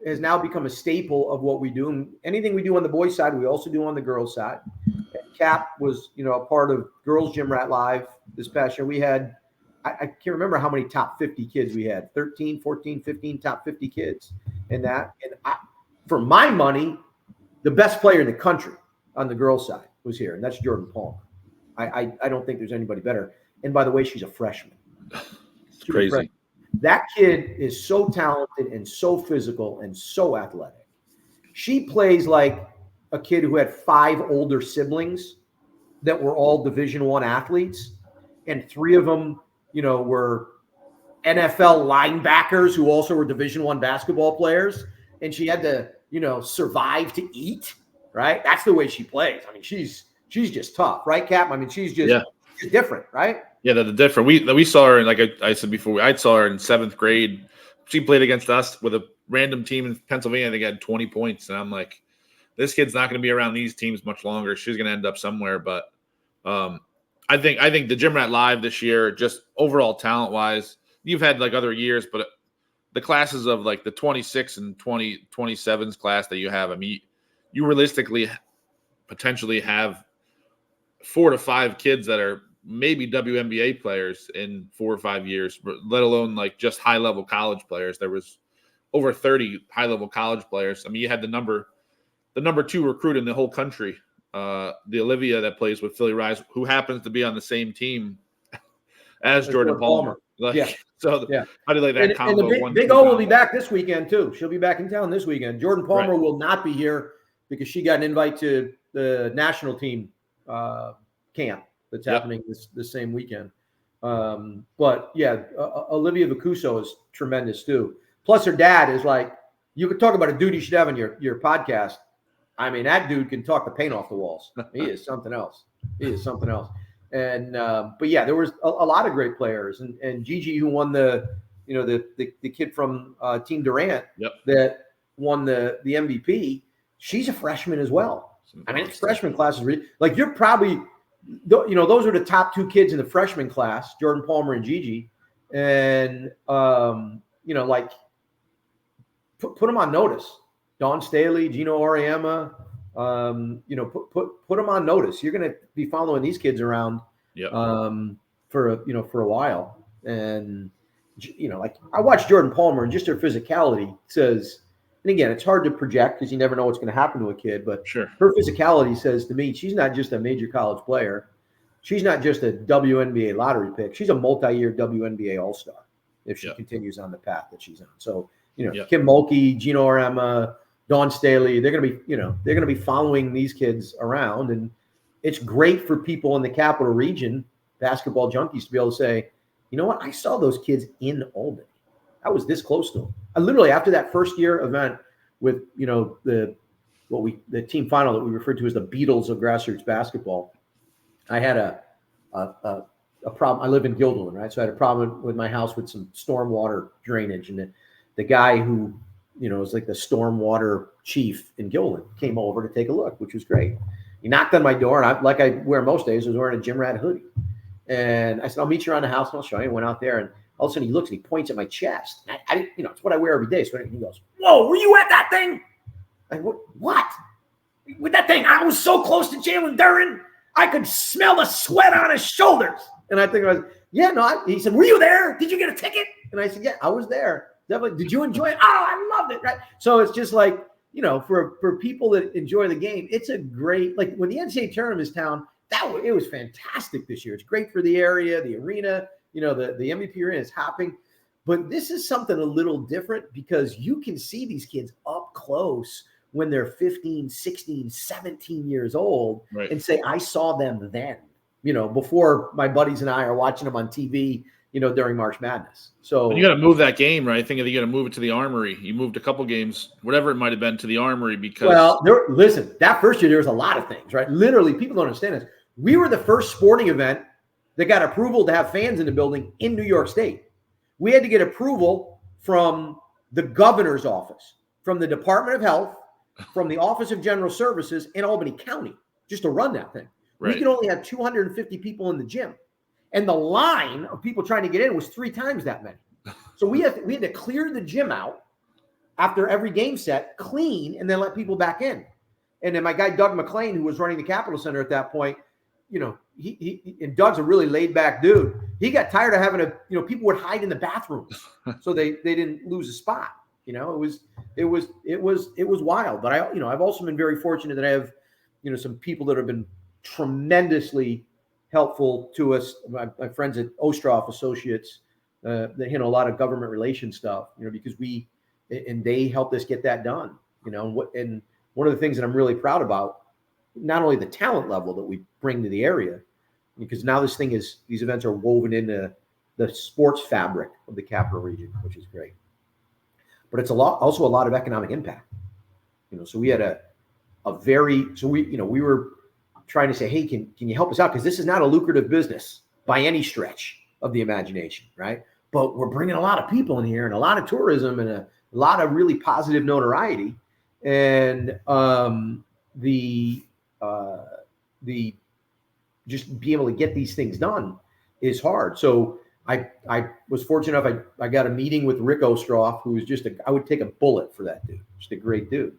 has now become a staple of what we do. And anything we do on the boys' side, we also do on the girls' side. And Cap was, a part of Girls GymRat Live this past year. We had, I can't remember how many top 50 kids we had, 13, 14, 15 top 50 kids in that. And for my money, the best player in the country on the girls' side was here, and that's Jordan Palmer. I don't think there's anybody better. And by the way, she's a freshman. It's crazy. That kid is so talented and so physical and so athletic. She plays like a kid who had 5 older siblings that were all Division I athletes, and 3 of them, were NFL linebackers who also were Division I basketball players. And she had to, survive to eat, right? That's the way she plays. I mean, she's just tough, right, Cap? I mean, she's she's different, right? Yeah, they're different. We saw her, like I said before, I saw her in 7th grade. She played against us with a random team in Pennsylvania. They got 20 points, and I'm like, this kid's not going to be around these teams much longer. She's going to end up somewhere. But I think the GymRat Live this year, just overall talent-wise, you've had like other years, but the classes of like the 26 and 27s class that you have, I mean, you realistically potentially have 4 to 5 kids that are maybe WNBA players in 4 or 5 years, let alone like just high-level college players. There was over 30 high-level college players. I mean, you had the number 2 recruit in the whole country, the Olivia that plays with Philly Rise, who happens to be on the same team as Jordan Palmer. Like, yeah. So how do you like that combo? And the Big O will be back this weekend too. She'll be back in town this weekend. Jordan Palmer will not be here because she got an invite to the national team camp that's happening this same weekend. But yeah, Olivia Vicuso is tremendous too. Plus her dad is like, you could talk about a dude you should have on your podcast. I mean, that dude can talk the paint off the walls. He is something else. And but yeah, there was a lot of great players, and Gigi, who won the kid from Team Durant that won the MVP. She's a freshman as well. I mean, it's freshman class is really, like, you're probably, those are the top 2 kids in the freshman class, Jordan Palmer and Gigi, and like put them on notice. Dawn Staley, Gino Oriema, put them on notice. You're going to be following these kids around for a while. And, like, I watched Jordan Palmer, and just her physicality says, and again, it's hard to project because you never know what's going to happen to a kid, but her physicality says to me, she's not just a major college player. She's not just a WNBA lottery pick. She's a multi-year WNBA All-Star. if she Yep. continues on the path that she's on. So, Yep. Kim Mulkey, Gino Orema, Dawn Staley, they're going to be following these kids around. And it's great for people in the Capital Region, basketball junkies, to be able to say, you know what? I saw those kids in Albany. I was this close to them. I literally, after that first year event with, the team final that we referred to as the Beatles of grassroots basketball, I had a problem. I live in Guilderland, right? So I had a problem with my house with some stormwater drainage. And the guy who, was like the stormwater chief in Guilderland came over to take a look, which was great. He knocked on my door, and like I wear most days, I was wearing a GymRat hoodie. And I said, I'll meet you around the house and I'll show you. I went out there, and all of a sudden he looks and he points at my chest. And I it's what I wear every day. So he goes, "Whoa, were you at that thing?" I go, "What? With that thing? I was so close to Jalen Duren. I could smell the sweat on his shoulders." And I think I was, "Yeah, no." He said, "Were you there? Did you get a ticket?" And I said, "Yeah, I was there. Definitely. Did you enjoy it?" "Oh, I loved it." Right. So it's just like, for people that enjoy the game, it's a great, like when the NCAA tournament is town, it was fantastic this year. It's great for the area, the arena, the MVP arena is hopping. But this is something a little different because you can see these kids up close when they're 15, 16, 17 years old, right, and say, I saw them then, before my buddies and I are watching them on TV, during March Madness. So you got to move that game, right? I think you got to move it to the Armory. You moved a couple games, whatever it might have been, to the Armory because. Well, listen, that first year, there was a lot of things, right? Literally, people don't understand this. We were the first sporting event that got approval to have fans in the building in New York State. We had to get approval from the governor's office, from the Department of Health, from the Office of General Services in Albany County, just to run that thing. Right. We could only have 250 people in the gym. And the line of people trying to get in was 3 times that many. So we had to clear the gym out after every game set, clean, and then let people back in. And then my guy, Doug McLean, who was running the Capitol Center at that point, he and Doug's a really laid back dude. He got tired of having people would hide in the bathrooms so they didn't lose a spot. It was wild. But I've also been very fortunate that I have, some people that have been tremendously helpful to us. My friends at Ostroff Associates, that handle a lot of government relations stuff, because they helped us get that done, and one of the things that I'm really proud about, not only the talent level that we bring to the area, because now these events are woven into the sports fabric of the Capital Region, which is great. But it's also a lot of economic impact. So we had we were trying to say, hey, can you help us out? Because this is not a lucrative business by any stretch of the imagination, right? But we're bringing a lot of people in here and a lot of tourism and a lot of really positive notoriety. And the just be able to get these things done is hard. So I was fortunate enough. I got a meeting with Rick Ostroff, who was I would take a bullet for that dude, just a great dude.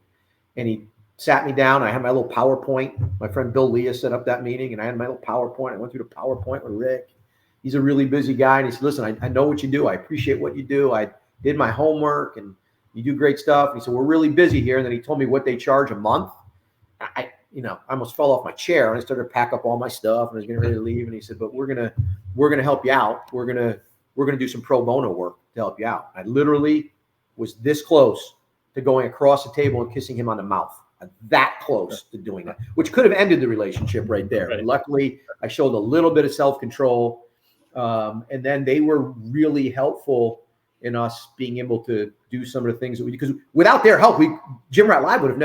And he sat me down. I had my little PowerPoint. My friend Bill Leah set up that meeting, and I had my little PowerPoint. I went through the PowerPoint with Rick. He's a really busy guy. And he said, listen, I know what you do. I appreciate what you do. I did my homework, and you do great stuff. And he said, we're really busy here. And then he told me what they charge a month. I almost fell off my chair, and I started to pack up all my stuff, and I was getting ready to leave. And he said, but we're gonna help you out. We're gonna do some pro bono work to help you out. I literally was this close to going across the table and kissing him on the mouth. That close to doing that, which could have ended the relationship right there. Right. Luckily, I showed a little bit of self-control, and then they were really helpful in us being able to do some of the things that because without their help, GymRat Live would have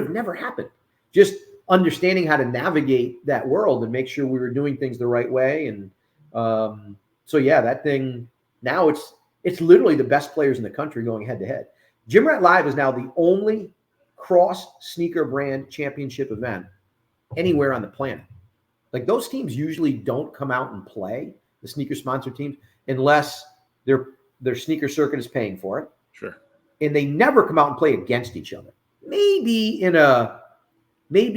never happened. Just understanding how to navigate that world and make sure we were doing things the right way. And so, yeah, that thing now it's literally the best players in the country going head to head. GymRat Live is now the only cross sneaker brand championship event anywhere on the planet. Like those teams usually don't come out and play, the sneaker sponsor teams, unless their sneaker circuit is paying for it. Sure. And they never come out and play against each other. Maybe in a like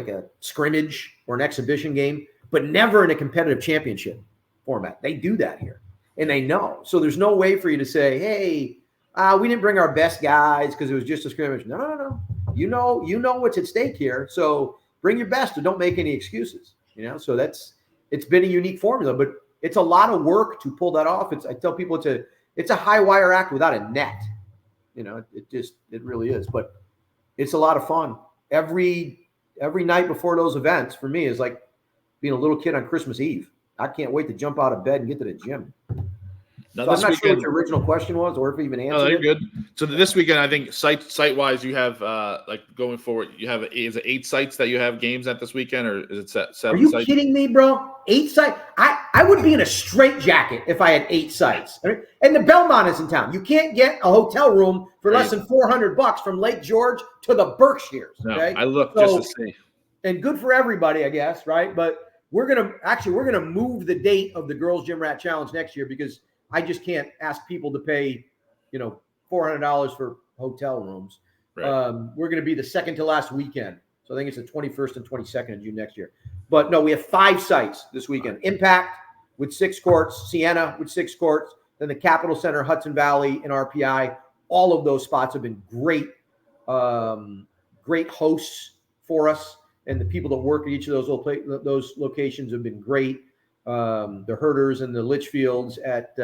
a scrimmage or an exhibition game, but never in a competitive championship format. They do that here, and they know. So there's no way for you to say, hey, we didn't bring our best guys because it was just a scrimmage. No. You know what's at stake here. So bring your best and don't make any excuses. So it's been a unique formula, but it's a lot of work to pull that off. I tell people it's a high wire act without a net. It really is, but it's a lot of fun. Every night before those events for me is like being a little kid on Christmas Eve. I can't wait to jump out of bed and get to the gym. Now, so I'm not sure what your original question was, or if you even answered no, you're it. good. So this weekend, I think site wise, you have like going forward, you have is it 8 sites that you have games at this weekend, or is it 7? Are you sites? kidding me, bro? 8 sites? I would be in a straitjacket if I had 8 sites. And the Belmont is in town. You can't get a hotel room for less than $400 from Lake George to the Berkshires. Okay? No, I looked just to see. And good for everybody, I guess, right? But we're gonna move the date of the Girls GymRat Challenge next year because I just can't ask people to pay, $400 for hotel rooms. Right. We're going to be the second to last weekend. So I think it's the 21st and 22nd of June next year. But no, we have 5 sites this weekend. Impact with 6 courts, Siena with 6 courts, then the Capitol Center, Hudson Valley, and RPI. All of those spots have been great, great hosts for us. And the people that work at each of those locations have been great. The Herders and the Litchfields at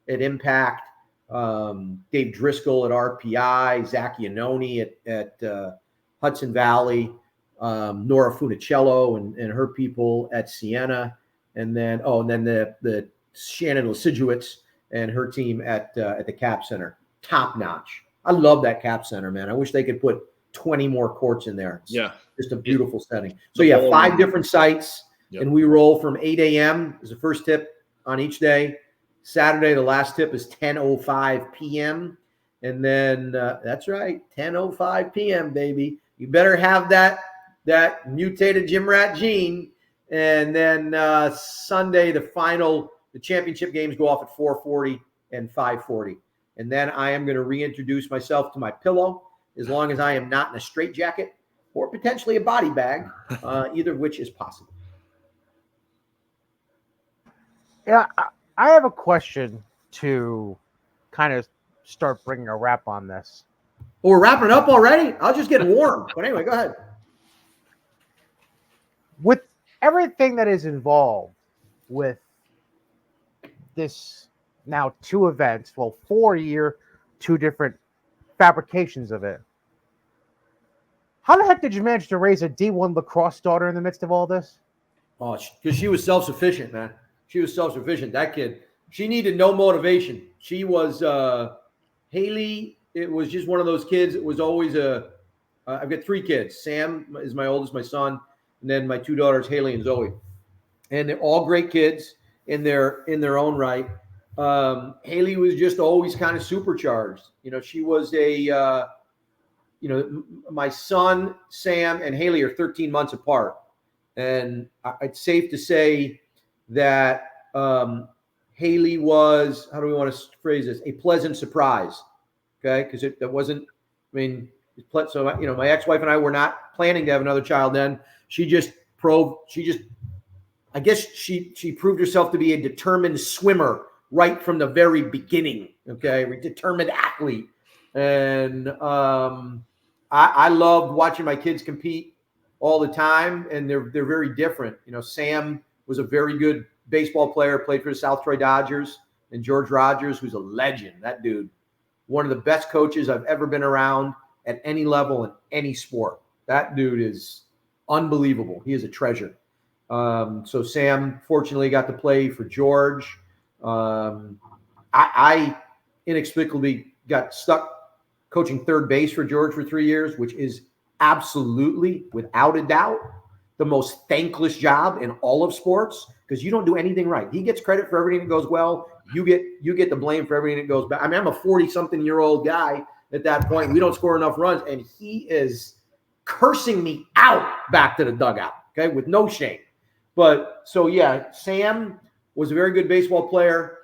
Impact, Dave Driscoll at RPI, Zach Iannone at Hudson Valley, Nora Funicello and her people at Siena, and then the Shannon Lasiduits and her team at the Cap Center. Top notch. I love that Cap Center, man. I wish they could put 20 more courts in there. It's just a beautiful setting. So 5 different sites. Yep. And we roll from 8 a.m. is the first tip on each day. Saturday, the last tip is 10:05 p.m. And then that's right, 10:05 p.m., baby. You better have that mutated GymRat gene. And then Sunday, the championship games go off at 4:40 and 5:40. And then I am going to reintroduce myself to my pillow, as long as I am not in a straitjacket or potentially a body bag, either of which is possible. Yeah, I have a question to kind of start bringing a wrap on this. Well, we're wrapping it up already? I'll just get warm. But anyway, go ahead. With everything that is involved with this now 2 events, 4 year, 2 different fabrications of it. How the heck did you manage to raise a D1 lacrosse daughter in the midst of all this? Oh, because she was self-sufficient, man. She was self-sufficient. That kid, she needed no motivation. She was Haley. It was just one of those kids. It was always I've got 3 kids. Sam is my oldest, my son, and then my 2 daughters, Haley and Zoe. And they're all great kids in their own right. Haley was just always kind of supercharged. She was my son, Sam, and Haley are 13 months apart. And it's safe to say that Haley was, how do we want to phrase this, a pleasant surprise, okay? Because that wasn't, so my ex-wife and I were not planning to have another child then. I guess she proved herself to be a determined swimmer right from the very beginning, okay? A determined athlete. And I loved watching my kids compete all the time, and they're very different. Sam was a very good baseball player, played for the South Troy Dodgers, and George Rogers, who's a legend. That dude, one of the best coaches I've ever been around at any level in any sport. That dude is unbelievable. He is a treasure. So Sam fortunately got to play for George. I inexplicably got stuck coaching third base for George for 3 years, which is absolutely, without a doubt, the most thankless job in all of sports, because you don't do anything right. He gets credit for everything that goes well. You get the blame for everything that goes bad. I'm a 40-something-year-old guy at that point. We don't score enough runs, and he is cursing me out back to the dugout, okay, with no shame. But so, yeah, Sam was a very good baseball player.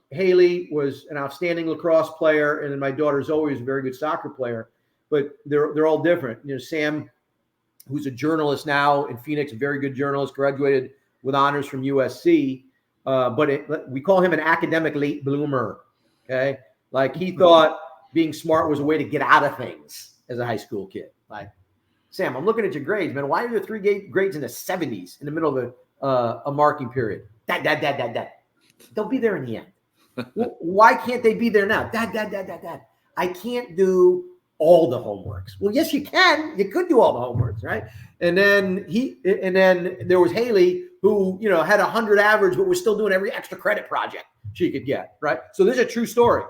Haley was an outstanding lacrosse player, and then my daughter Zoe was a very good soccer player. But they're all different. Sam, who's a journalist now in Phoenix, a very good journalist, graduated with honors from USC. But we call him an academic late bloomer. Okay, like he thought being smart was a way to get out of things as a high school kid. Like, Sam, I'm looking at your grades, man. Why are there 3 grades in the 70s in the middle of a marking period. Dad. They'll be there in the end. Well, why can't they be there now? Dad. I can't do all the homeworks. Well, yes, you can. You could do all the homeworks, right? And then there was Haley, who, you know, had 100 average, but was still doing every extra credit project she could get, right? So this is a true story.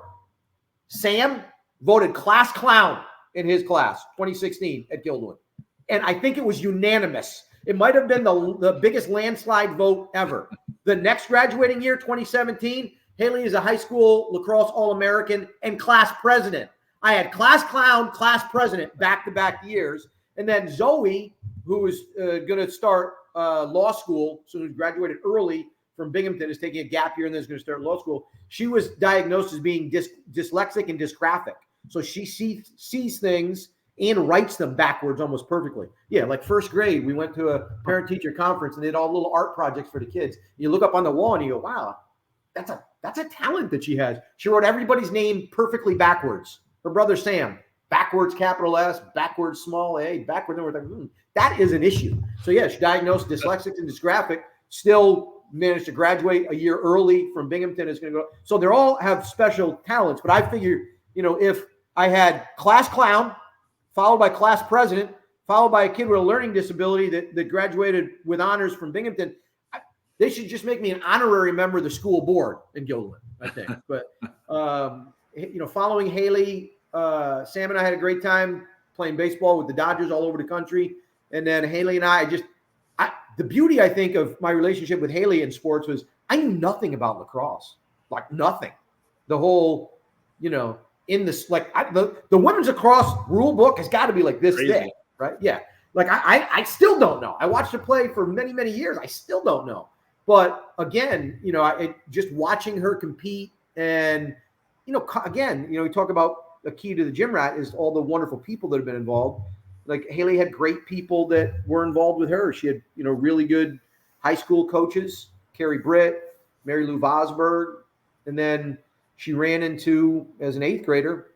Sam voted class clown in his class, 2016 at Guildwood. And I think it was unanimous. It might have been the biggest landslide vote ever. The next graduating year, 2017, Haley is a high school lacrosse All-American and class president. I had class clown, class president back-to-back years. And then Zoe, who was going to start law school, so who graduated early from Binghamton, is taking a gap year and then is going to start law school. She was diagnosed as being dyslexic and dysgraphic. So she sees things and writes them backwards almost perfectly. Yeah, like first grade, we went to a parent-teacher conference and they did all little art projects for the kids. You look up on the wall and you go, wow, that's a talent that she has. She wrote everybody's name perfectly backwards. Her brother Sam, backwards capital S, backwards small a, backwards. That is an issue. So yeah, she diagnosed dyslexic and dysgraphic, still managed to graduate a year early from Binghamton. Is going to go. So they all have special talents. But I figure, you know, if I had class clown, followed by class president, followed by a kid with a learning disability that graduated with honors from Binghamton, they should just make me an honorary member of the school board in Guildwood, I think. But, you know, following Haley, Sam and I had a great time playing baseball with the Dodgers all over the country. And then Haley and I the beauty, I think, of my relationship with Haley in sports was I knew nothing about lacrosse, like nothing. The whole, you know, in this, like the women's lacrosse rule book has got to be like this thick, right? Yeah. Like I still don't know. I watched her play for many, many years. I still don't know. But again, you know, just watching her compete and, you know, again, you know, we talk about the key to the GymRat is all the wonderful people that have been involved. Like Haley had great people that were involved with her. She had, you know, really good high school coaches, Carrie Britt, Mary Lou Vosberg, and then she ran into, as an 8th grader,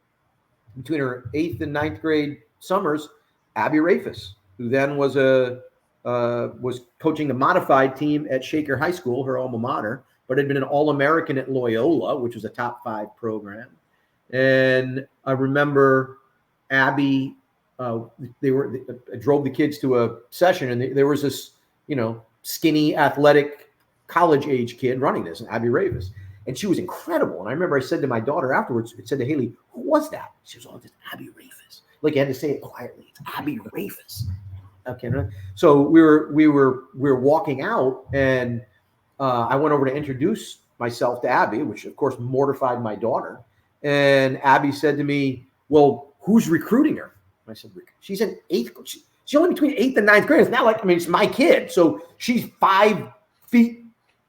between her 8th and 9th grade summers, Abby Rafus, who then was coaching the modified team at Shaker High School, her alma mater, but had been an All-American at Loyola, which was a top 5 program. And I remember Abby, I drove the kids to a session, and there was this, you know, skinny, athletic, college-age kid running this, and Abby Rafus. And she was incredible. And I remember I said to my daughter afterwards, I said to Haley, who was that? She was, oh, it's Abby Rafus. Like, you had to say it quietly. It's Abby Rafus. Okay. So we were walking out, and I went over to introduce myself to Abby, which of course mortified my daughter. And Abby said to me, well, who's recruiting her? I said, she's in 8th. She's only between 8th and 9th grade. It's not like, I mean, it's my kid. So she's 5 feet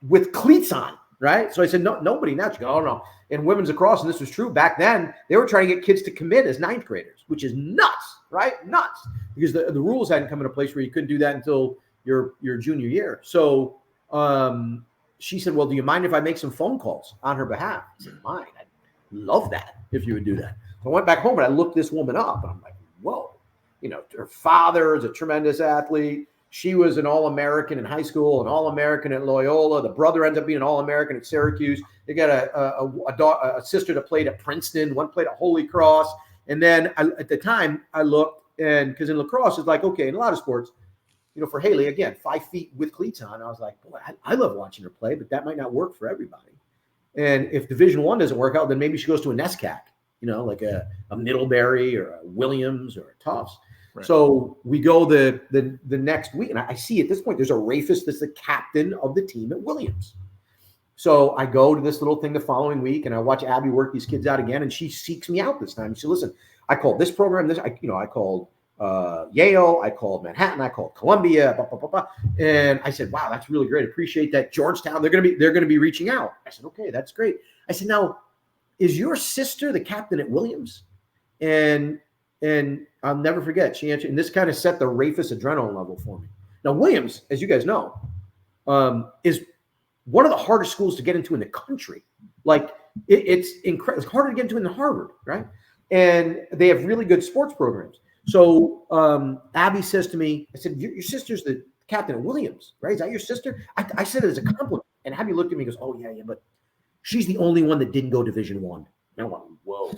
with cleats on. Right. So I said, no, nobody now. She goes, oh, no. In women's lacrosse, and this was true back then, they were trying to get kids to commit as 9th graders, which is nuts, right? Nuts. Because the rules hadn't come into place where you couldn't do that until your junior year. So she said, well, do you mind if I make some phone calls on her behalf? I said, mind. I'd love that if you would do that. So I went back home and I looked this woman up, and I'm like, whoa. You know, her father is a tremendous athlete. She was an All-American in high school, an All-American at Loyola. The brother ends up being an All-American at Syracuse. They got a sister that played at Princeton. One played at Holy Cross. And then at the time, I looked, and because in lacrosse, it's like, okay, in a lot of sports, you know, for Haley, again, 5 feet with cleats on, I was like, boy, I love watching her play, but that might not work for everybody. And if Division I doesn't work out, then maybe she goes to a NESCAC, you know, like a Middlebury or a Williams or a Tufts. Right. So we go the next week, and I see at this point there's a Rafus that's the captain of the team at Williams. So I go to this little thing the following week, and I watch Abby work these kids out again, and she seeks me out this time. She said, listen, I called this program, I called Yale, I called Manhattan, I called Columbia, blah, blah, blah, blah. And I said, wow, that's really great. Appreciate that. Georgetown, they're gonna be reaching out. I said, okay, that's great. I said, now, is your sister the captain at Williams? And I'll never forget, she answered, and this kind of set the Rafus adrenaline level for me. Now, Williams, as you guys know, is one of the hardest schools to get into in the country. Like, it's incredible. It's harder to get into than Harvard, right? And they have really good sports programs. So Abby says to me, I said, your sister's the captain at Williams, right? Is that your sister? I said it as a compliment. And Abby looked at me and goes, oh, yeah, but she's the only one that didn't go Division I. And I'm like, whoa.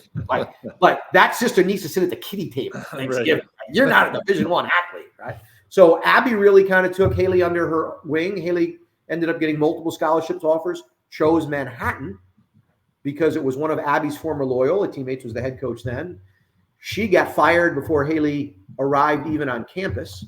Like that sister needs to sit at the kiddie table at Thanksgiving. Right. You're not a Division I athlete, right? So Abby really kind of took Haley under her wing. Haley ended up getting multiple scholarships offers, chose Manhattan because it was one of Abby's former Loyola teammates, was the head coach then. She got fired before Haley arrived even on campus.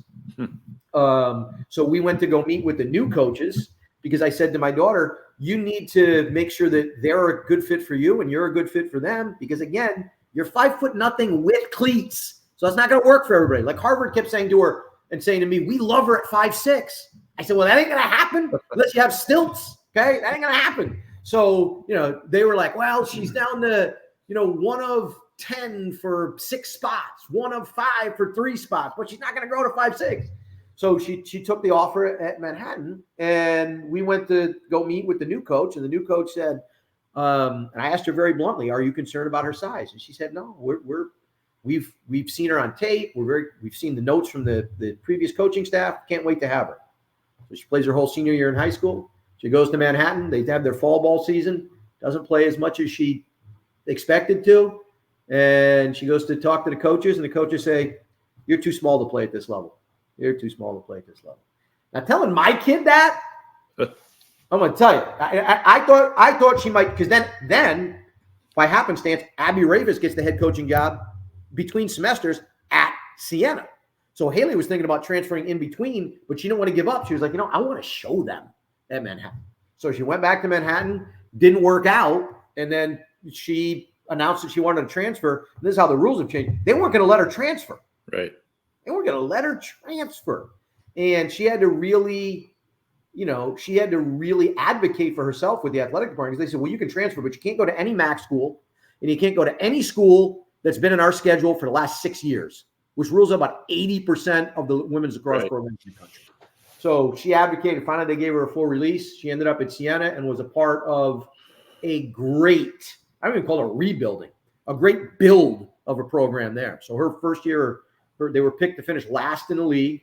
So we went to go meet with the new coaches because I said to my daughter, you need to make sure that they're a good fit for you and you're a good fit for them. Because again, you're 5'0" with cleats. So that's not going to work for everybody. Like Harvard kept saying to her and saying to me, we love her at 5'6". I said, well, that ain't going to happen unless you have stilts. Okay. That ain't going to happen. So, they were like, well, she's down to, 1 of 10 for 6 spots, 1 of 5 for 3 spots, but she's not going to grow to 5'6". So she took the offer at Manhattan, and we went to go meet with the new coach. And the new coach said, and I asked her very bluntly, "Are you concerned about her size?" And she said, "No, we've seen her on tape. We've seen the notes from the previous coaching staff. Can't wait to have her." So she plays her whole senior year in high school. She goes to Manhattan. They have their fall ball season. Doesn't play as much as she expected to, and she goes to talk to the coaches, and the coaches say, "You're too small to play at this level. You're too small to play at this level." Now, telling my kid that, I'm going to tell you, I thought she might, because then by happenstance, Abby Ravis gets the head coaching job between semesters at Siena. So Haley was thinking about transferring in between, but she didn't want to give up. She was like, I want to show them at Manhattan. So she went back to Manhattan, didn't work out, and then she announced that she wanted to transfer. This is how the rules have changed. They weren't going to let her transfer. Right. And we're going to let her transfer. And she had to really, advocate for herself with the athletic department. They said, well, you can transfer, but you can't go to any MAC school, and you can't go to any school that's been in our schedule for the last 6 years, which rules out about 80% of the women's lacrosse programs in the country. So she advocated. Finally, they gave her a full release. She ended up at Siena and was a part of a great, I don't even call it a rebuilding, a great build of a program there. So her first year, they were picked to finish last in the league,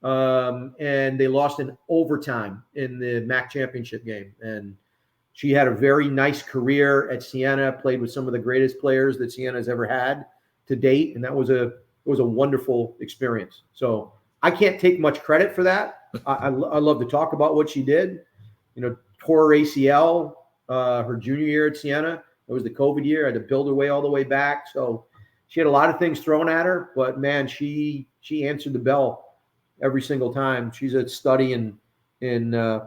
and they lost in overtime in the MAC championship game. And she had a very nice career at Siena, played with some of the greatest players that Siena has ever had to date, and that was a wonderful experience. So I can't take much credit for that. I love to talk about what she did. Tore her ACL her junior year at Siena. It was the COVID year. I had to build her way all the way back. So she had a lot of things thrown at her, but man, she answered the bell every single time. She's a study in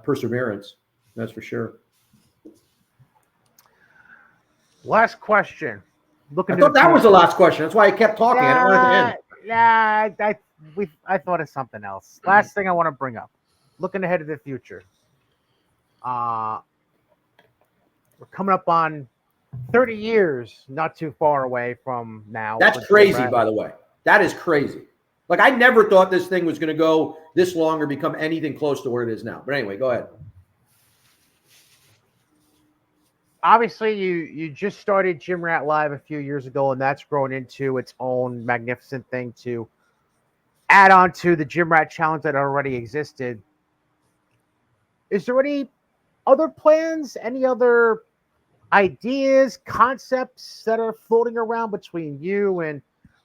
perseverance. That's for sure. Last question. I thought that was the last question. That's why I kept talking. I don't want it to end. Yeah, I thought of something else. Last thing I want to bring up. Looking ahead to the future. We're coming up on 30 years, not too far away from now. That's crazy, by the way. That is crazy. Like, I never thought this thing was going to go this long or become anything close to where it is now. But anyway, go ahead. Obviously, you just started GymRat Live a few years ago, and that's grown into its own magnificent thing to add on to the GymRat challenge that already existed. Is there any other plans, any other ideas, concepts that are floating around between you and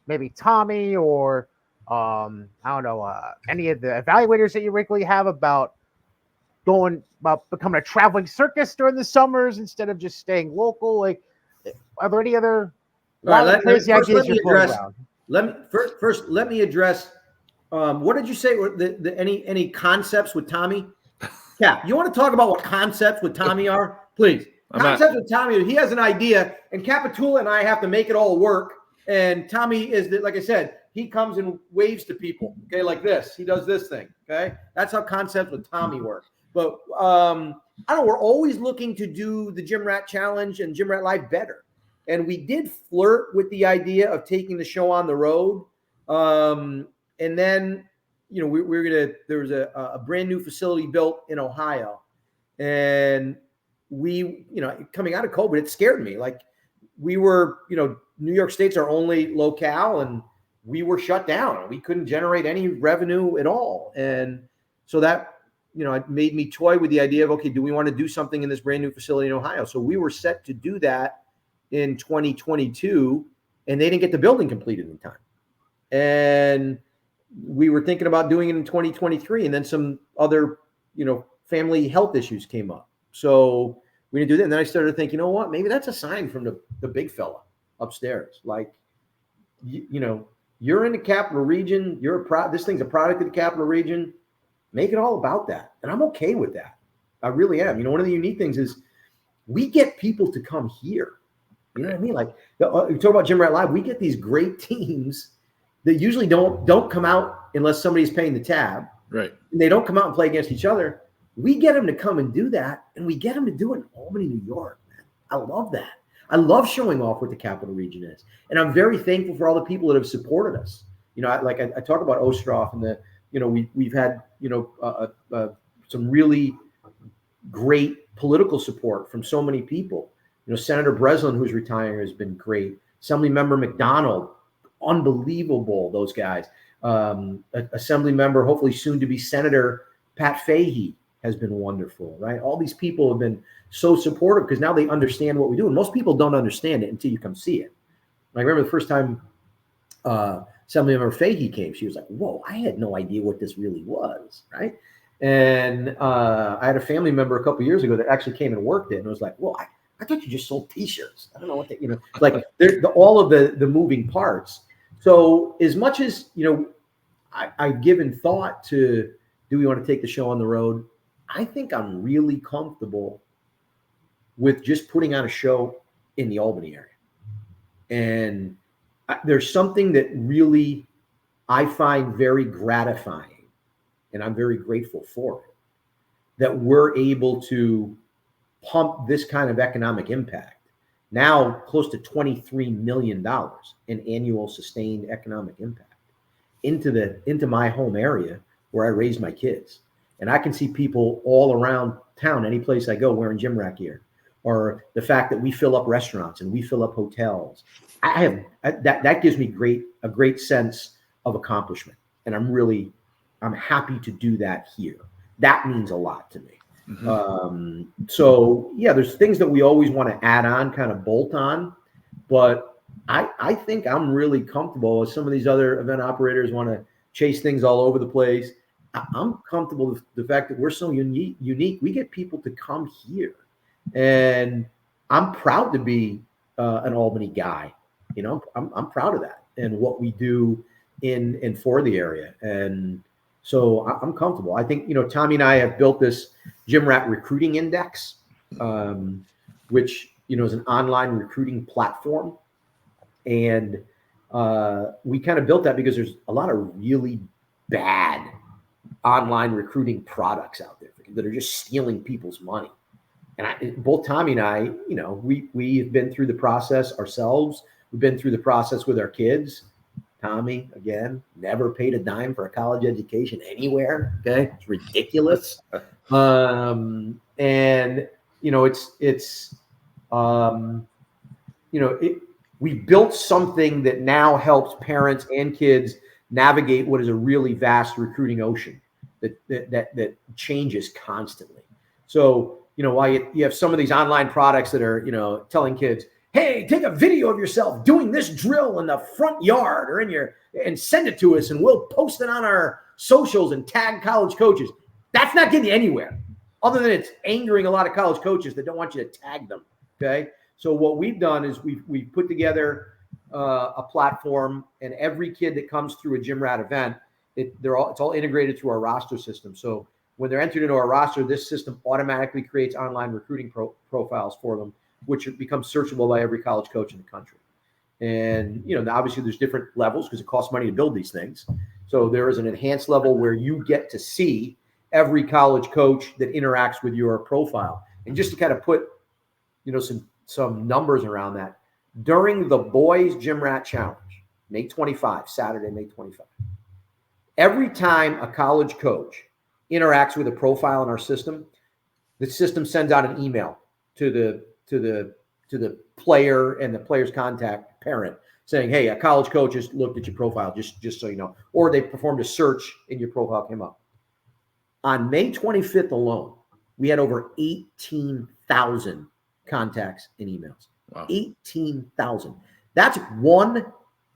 maybe Tommy or any of the evaluators that you regularly have about becoming a traveling circus during the summers instead of just staying local? Like, are there any other crazy ideas you're floating around? Let me address. What did you say? Any concepts with Tommy? Yeah, you want to talk about what concepts with Tommy are, please? Concepts with Tommy. He has an idea, and Capitula and I have to make it all work. And Tommy is, like I said, he comes and waves to people, okay, like this. He does this thing, okay? That's how concepts with Tommy work. But I don't know. We're always looking to do the GymRat Challenge and GymRat Live better. And we did flirt with the idea of taking the show on the road. And then, there was a brand new facility built in Ohio. And we, coming out of COVID, it scared me. Like, we were, New York State's our only locale, and we were shut down. We couldn't generate any revenue at all. And So that, it made me toy with the idea of, okay, do we want to do something in this brand new facility in Ohio? So we were set to do that in 2022, and they didn't get the building completed in time. And we were thinking about doing it in 2023, and then some other, family health issues came up. So we didn't do that. And then I started to think, you know what, maybe that's a sign from the big fella upstairs. Like, you're in the capital region. This thing's a product of the capital region. Make it all about that. And I'm okay with that. I really am. One of the unique things is we get people to come here. You know what I mean? Like, you talk about GymRat Live, we get these great teams that usually don't come out unless somebody's paying the tab. Right. And they don't come out and play against each other. We get them to come and do that, and we get them to do it in Albany, New York, man. I love that. I love showing off what the capital region is. And I'm very thankful for all the people that have supported us. I talk about Ostroff and we've had, some really great political support from so many people. Senator Breslin, who's retiring, has been great. Assembly Member McDonald, unbelievable, those guys. Assembly Member, hopefully soon to be Senator Pat Fahey, has been wonderful, right? All these people have been so supportive because now they understand what we do. And most people don't understand it until you come see it. I remember the first time Assemblymember Fahey came, she was like, whoa, I had no idea what this really was, right? And I had a family member a couple of years ago that actually came and worked it and was like, well, I thought you just sold T-shirts. I don't know what they, like all of the moving parts. So as much as, I've given thought to, do we want to take the show on the road? I think I'm really comfortable with just putting on a show in the Albany area. And there's something that really I find very gratifying, and I'm very grateful for it, that we're able to pump this kind of economic impact. Now close to $23 million in annual sustained economic impact into my home area where I raised my kids. And I can see people all around town, any place I go, wearing GymRat gear, or the fact that we fill up restaurants and we fill up hotels. That gives me a great sense of accomplishment. And I'm happy to do that here. That means a lot to me. Mm-hmm. So yeah, there's things that we always want to add on, kind of bolt on, but I think I'm really comfortable as some of these other event operators want to chase things all over the place. I'm comfortable with the fact that we're so unique. We get people to come here, and I'm proud to be an Albany guy. I'm proud of that and what we do in for the area. And so I'm comfortable. I think, Tommy and I have built this GymRat recruiting index, which, is an online recruiting platform. And we kind of built that because there's a lot of really bad online recruiting products out there that are just stealing people's money. And both Tommy and I, we've been through the process ourselves. We've been through the process with our kids. Tommy, again, never paid a dime for a college education anywhere. Okay. It's ridiculous. We built something that now helps parents and kids navigate what is a really vast recruiting ocean that changes constantly. So, while you have some of these online products that are, telling kids, hey, take a video of yourself doing this drill in the front yard or and send it to us and we'll post it on our socials and tag college coaches. That's not getting you anywhere other than it's angering a lot of college coaches that don't want you to tag them. Okay. So what we've done is we've put together a platform, and every kid that comes through a GymRat event, it's all integrated through our roster system. So when they're entered into our roster, this system automatically creates online recruiting profiles for them, which becomes searchable by every college coach in the country. And, obviously there's different levels because it costs money to build these things. So there is an enhanced level where you get to see every college coach that interacts with your profile. And just to kind of put, some numbers around that, during the Boys GymRat Challenge, May 25, Saturday, May 25, every time a college coach interacts with a profile in our system, the system sends out an email to the player and the player's contact parent saying, hey, a college coach has looked at your profile, just so you know, or they performed a search and your profile came up. On May 25th alone, we had over 18,000 contacts and emails. Wow. 18,000. That's one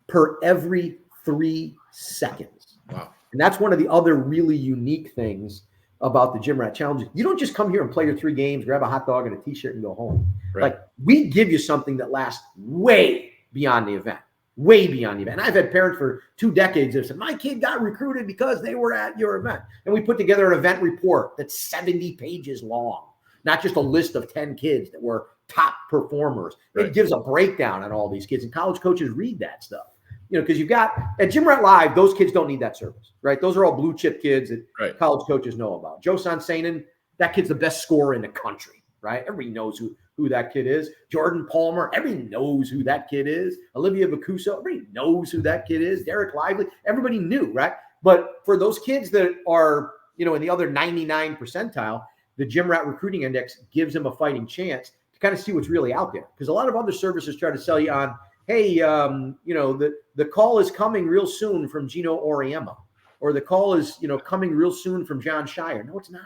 per every 3 seconds. Wow. And that's one of the other really unique things about the GymRat Challenge. You don't just come here and play your 3 games, grab a hot dog and a t-shirt and go home. Right. Like, we give you something that lasts way beyond the event. Way beyond the event. And I've had parents for 2 decades that said, my kid got recruited because they were at your event. And we put together an event report that's 70 pages long, not just a list of 10 kids that were top performers. Right. It gives a breakdown on all these kids, and college coaches read that stuff. Because you've got at GymRat Live, those kids don't need that service, right? Those are all blue chip kids that college coaches know about. Joe Sansanen, that kid's the best scorer in the country, right? Everybody knows who that kid is. Jordan Palmer, everybody knows who that kid is. Olivia Bacuso, everybody knows who that kid is. Derek Lively, everybody knew, right? But for those kids that are, in the other 99 percentile, the GymRat Recruiting Index gives them a fighting chance to kind of see what's really out there. Because a lot of other services try to sell you on, hey, the call is coming real soon from Gino Oriema, or the call is, coming real soon from John Shire. No, it's not.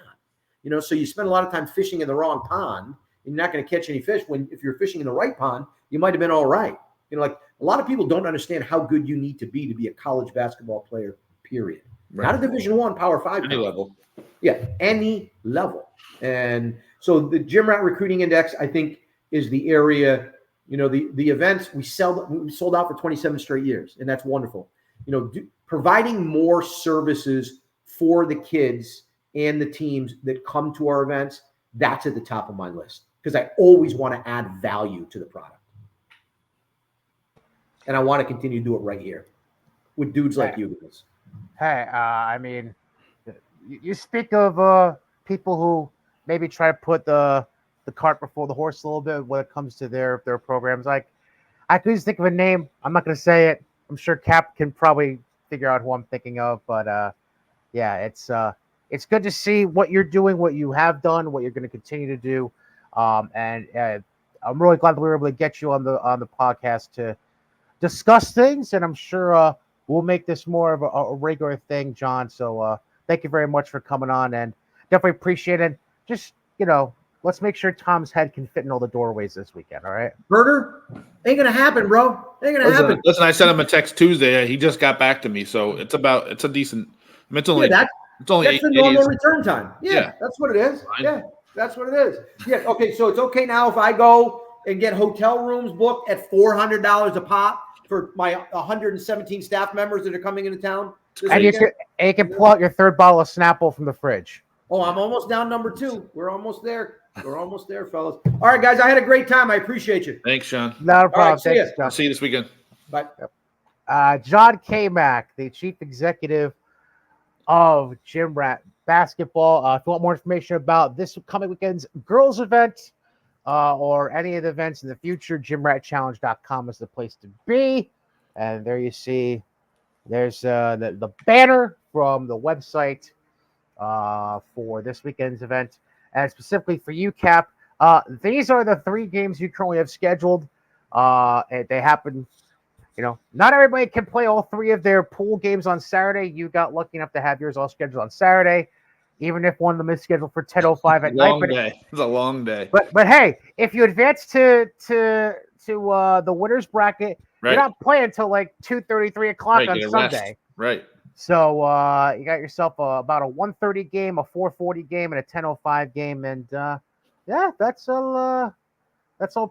So you spend a lot of time fishing in the wrong pond, and you're not going to catch any fish. When if you're fishing in the right pond, you might have been all right. Like a lot of people don't understand how good you need to be a college basketball player, period. Right. Not a Division I, Power 5. Any level. Yeah, any level. And so the GymRat Recruiting Index, I think, is the area. The events we sold out for 27 straight years, and that's wonderful. Providing more services for the kids and the teams that come to our events, that's at the top of my list because I always want to add value to the product. And I want to continue to do it right here with dudes like you guys. Hey, I mean, you speak of people who maybe try to put the cart before the horse a little bit when it comes to their programs. Like, I could just think of a name. I'm not going to say it. I'm sure Cap can probably figure out who I'm thinking of. But yeah, it's good to see what you're doing, what you have done, what you're going to continue to do. And I'm really glad that we were able to get you on the podcast to discuss things. And I'm sure we'll make this more of a regular thing, John. So thank you very much for coming on, and definitely appreciate it. Just, let's make sure Tom's head can fit in all the doorways this weekend. All right, Berger, ain't gonna happen, bro. Ain't gonna happen. Listen, I sent him a text Tuesday. He just got back to me, so it's a decent. I mean, it's only that's 8 the normal days. return time. Yeah, that's what it is. Fine. Yeah, that's what it is. Yeah. Okay, so it's okay now if I go and get hotel rooms booked at $400 a pop for my 117 staff members that are coming into town. And you can pull out your third bottle of Snapple from the fridge. Oh, I'm almost down number 2. We're almost there. We're almost there, fellas. All right, guys. I had a great time. I appreciate you. Thanks, Sean. Not a problem. Right, Thanks, John. I'll see you this weekend. Bye. John K-Mack, the chief executive of GymRat Basketball. If you want more information about this coming weekend's girls event or any of the events in the future, gymratchallenge.com is the place to be. And there you see there's the banner from the website for this weekend's event. And specifically for you, Cap, these are the 3 games you currently have scheduled. And they happen, not everybody can play all 3 of their pool games on Saturday. You got lucky enough to have yours all scheduled on Saturday, even if one of them is scheduled for 10:05 at night. It's a long day. But hey, if you advance to the winners bracket, you're not playing until like 2:30, 3 o'clock on Sunday. Right. So you got yourself about a 1:30 game, a 4:40 game, and a 10:05 game, and yeah, that's all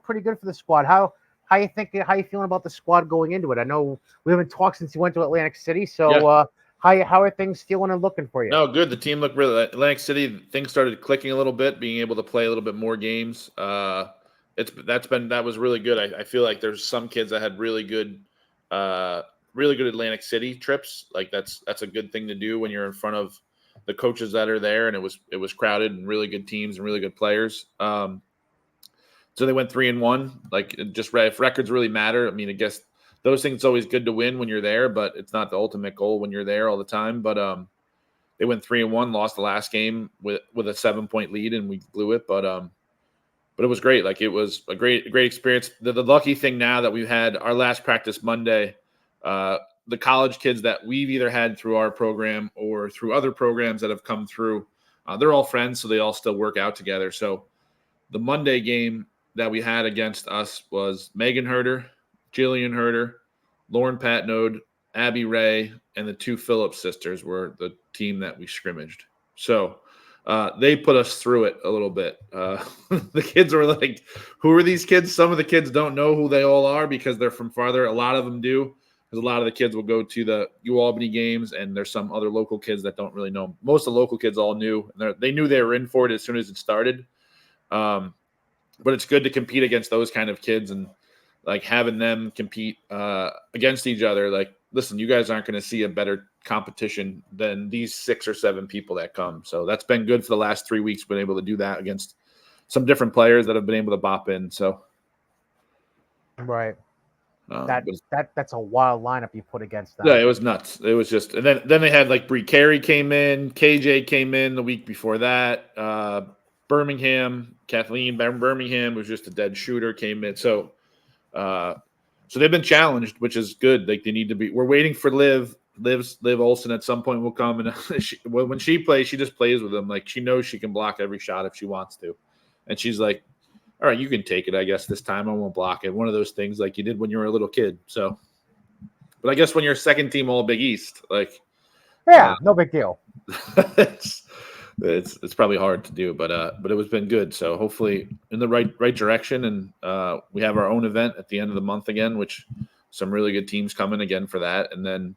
pretty good for the squad. How you feeling about the squad going into it? I know we haven't talked since you went to Atlantic City, so how are things feeling and looking for you? No, good. The team looked really. Atlantic City, things started clicking a little bit, being able to play a little bit more games. That was really good. I feel like there's some kids that had really good Atlantic City trips. Like that's a good thing to do when you're in front of the coaches that are there, and it was crowded and really good teams and really good players. So they went 3-1. Like, just if records really matter, I mean, I guess those things, it's always good to win when you're there, but it's not the ultimate goal when you're there all the time. But they went 3-1, lost the last game with a 7-point lead, and we blew it. But it was great. Like, it was a great experience. The lucky thing now that we've had our last practice Monday, the college kids that we've either had through our program or through other programs that have come through They're all friends, so they all still work out together. So the Monday game that we had against us was Megan Herder, Jillian Herder, Lauren Patnode, Abby Ray, and the 2 Phillips sisters were the team that we scrimmaged. So they put us through it a little bit. The kids were like, who are these kids? Some of the kids don't know who they all are because they're from farther. A lot of them do, because a lot of the kids will go to the UAlbany games, and there's some other local kids that don't really know. Most of the local kids all knew. They knew they were in for it as soon as it started. But it's good to compete against those kind of kids and like having them compete against each other. Like, listen, you guys aren't going to see a better competition than these 6 or 7 people that come. So that's been good for the last 3 weeks, been able to do that against some different players that have been able to bop in. So, Right. That's a wild lineup you put against them. Yeah, it was nuts. It was just, and then they had like Bree Carey came in, KJ came in the week before that. Kathleen Birmingham was just a dead shooter, came in. So they've been challenged, which is good. Like, they need to be. We're waiting for Liv Olsen at some point will come, and when she plays, she just plays with them. Like, she knows she can block every shot if she wants to, and she's like, all right, you can take it, I guess, this time. I won't block it. One of those things like you did when you were a little kid. So, but I guess when you're second team All Big East, like, no big deal. it's probably hard to do, but it was been good. So hopefully in the right direction, and we have our own event at the end of the month again, which some really good teams coming again for that, and then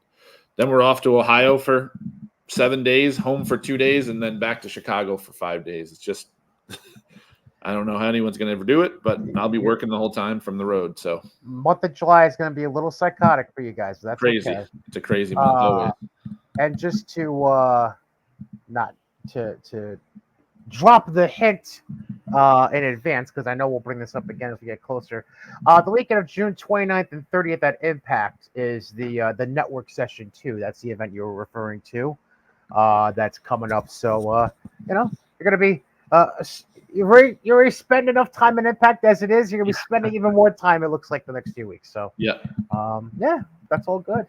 we're off to Ohio for 7 days, home for 2 days, and then back to Chicago for 5 days. It's just I don't know how anyone's going to ever do it, but I'll be working the whole time from the road. So month of July is going to be a little psychotic for you guys. That's crazy. Okay. It's a crazy month always. And just to not to drop the hint in advance, because I know we'll bring this up again as we get closer. The weekend of June 29th and 30th at Impact is the network session 2. That's the event you were referring to. That's coming up. So you're going to be you already spend enough time in Impact as it is. You're gonna be spending even more time, it looks like, the next few weeks. So yeah, that's all good.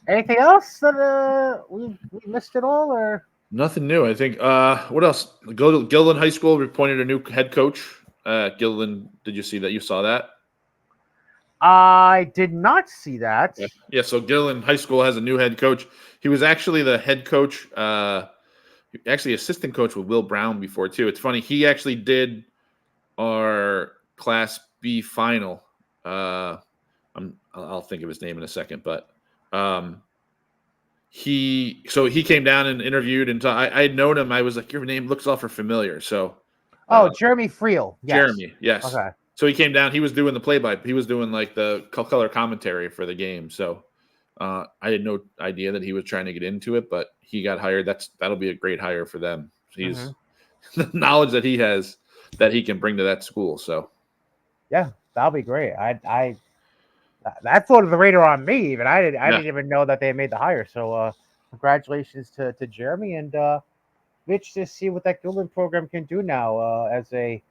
Anything else that we missed at all, or nothing new? I think. What else? Gilliland High School appointed a new head coach. Gilliland, did you see that? You saw that? I did not see that. Yeah. So Gilliland High School has a new head coach. He was actually the head coach. Actually assistant coach with Will Brown before too. It's funny. He actually did our Class B final. I'll think of his name in a second, but he came down and interviewed, and I had known him. I was like, your name looks awful familiar. So, Jeremy Friel. Yes. Jeremy. Yes. Okay. So he came down. He was doing the play-by. He was doing like the color commentary for the game. So. I had no idea that he was trying to get into it, but he got hired. That'll be a great hire for them. He's the knowledge that he has that he can bring to that school. So, yeah, that'll be great. I that floated the radar on me. Even I didn't even know that they made the hire. So, congratulations to Jeremy and Mitch to see what that Gilliland program can do now as they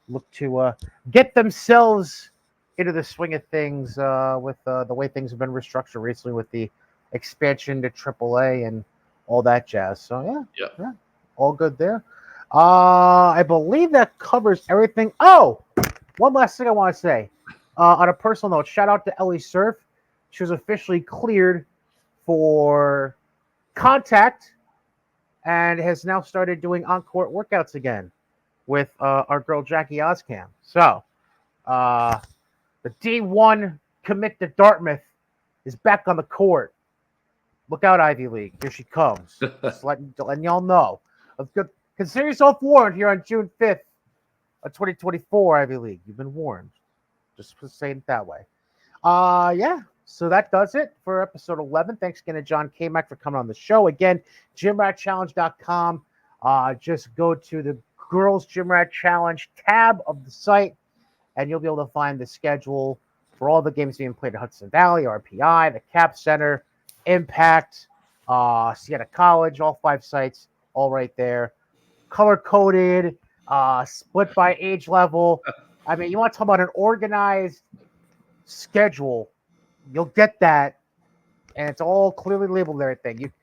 look to get themselves into the swing of things with the way things have been restructured recently with the expansion to AAA and all that jazz. So yeah, all good there. I believe that covers everything. Oh, one last thing I want to say. On a personal note, shout out to Ellie Surf. She was officially cleared for contact and has now started doing on-court workouts again with our girl Jackie Oscam. So the D1 commit to Dartmouth is back on the court. Look out, Ivy League. Here she comes. Just letting y'all know. Consider yourself warned here on June 5th of 2024, Ivy League. You've been warned. Just saying it that way. So that does it for episode 11. Thanks again to John K-Mack for coming on the show. Again, GymRatChallenge.com. Just go to the Girls GymRat Challenge tab of the site, and you'll be able to find the schedule for all the games being played at Hudson Valley, RPI, the Cap Center, Impact, Siena College, all 5 sites, all right there. Color-coded, split by age level. I mean, you want to talk about an organized schedule, you'll get that, and it's all clearly labeled and everything.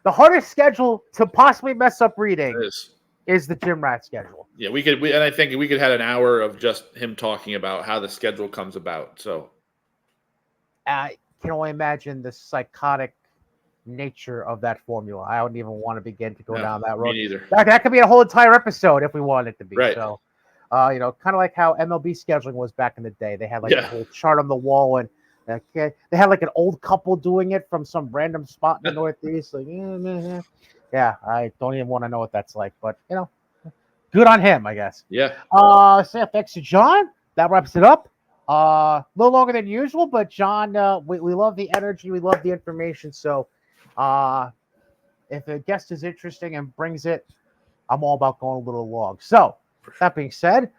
the hardest schedule to possibly mess up reading It is. is the GymRat schedule. Yeah, and I think we could have an hour of just him talking about how the schedule comes about. So I can only imagine the psychotic nature of that formula. I don't even want to begin to go down that road. Me neither. That could be a whole entire episode if we want it to be. Right. So, kind of like how MLB scheduling was back in the day. They had like a whole chart on the wall, and they had like an old couple doing it from some random spot in the Northeast. Like, yeah, I don't even want to know what that's like, but good on him, I guess. Yeah. So thanks to John. That wraps it up. A little longer than usual, but John, we love the energy, we love the information. So, if a guest is interesting and brings it, I'm all about going a little long. So, that being said,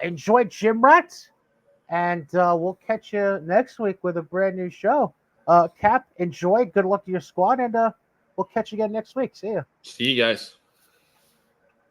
enjoy GymRat, and we'll catch you next week with a brand new show. Cap, enjoy. Good luck to your squad, and we'll catch you again next week. See ya. See you guys.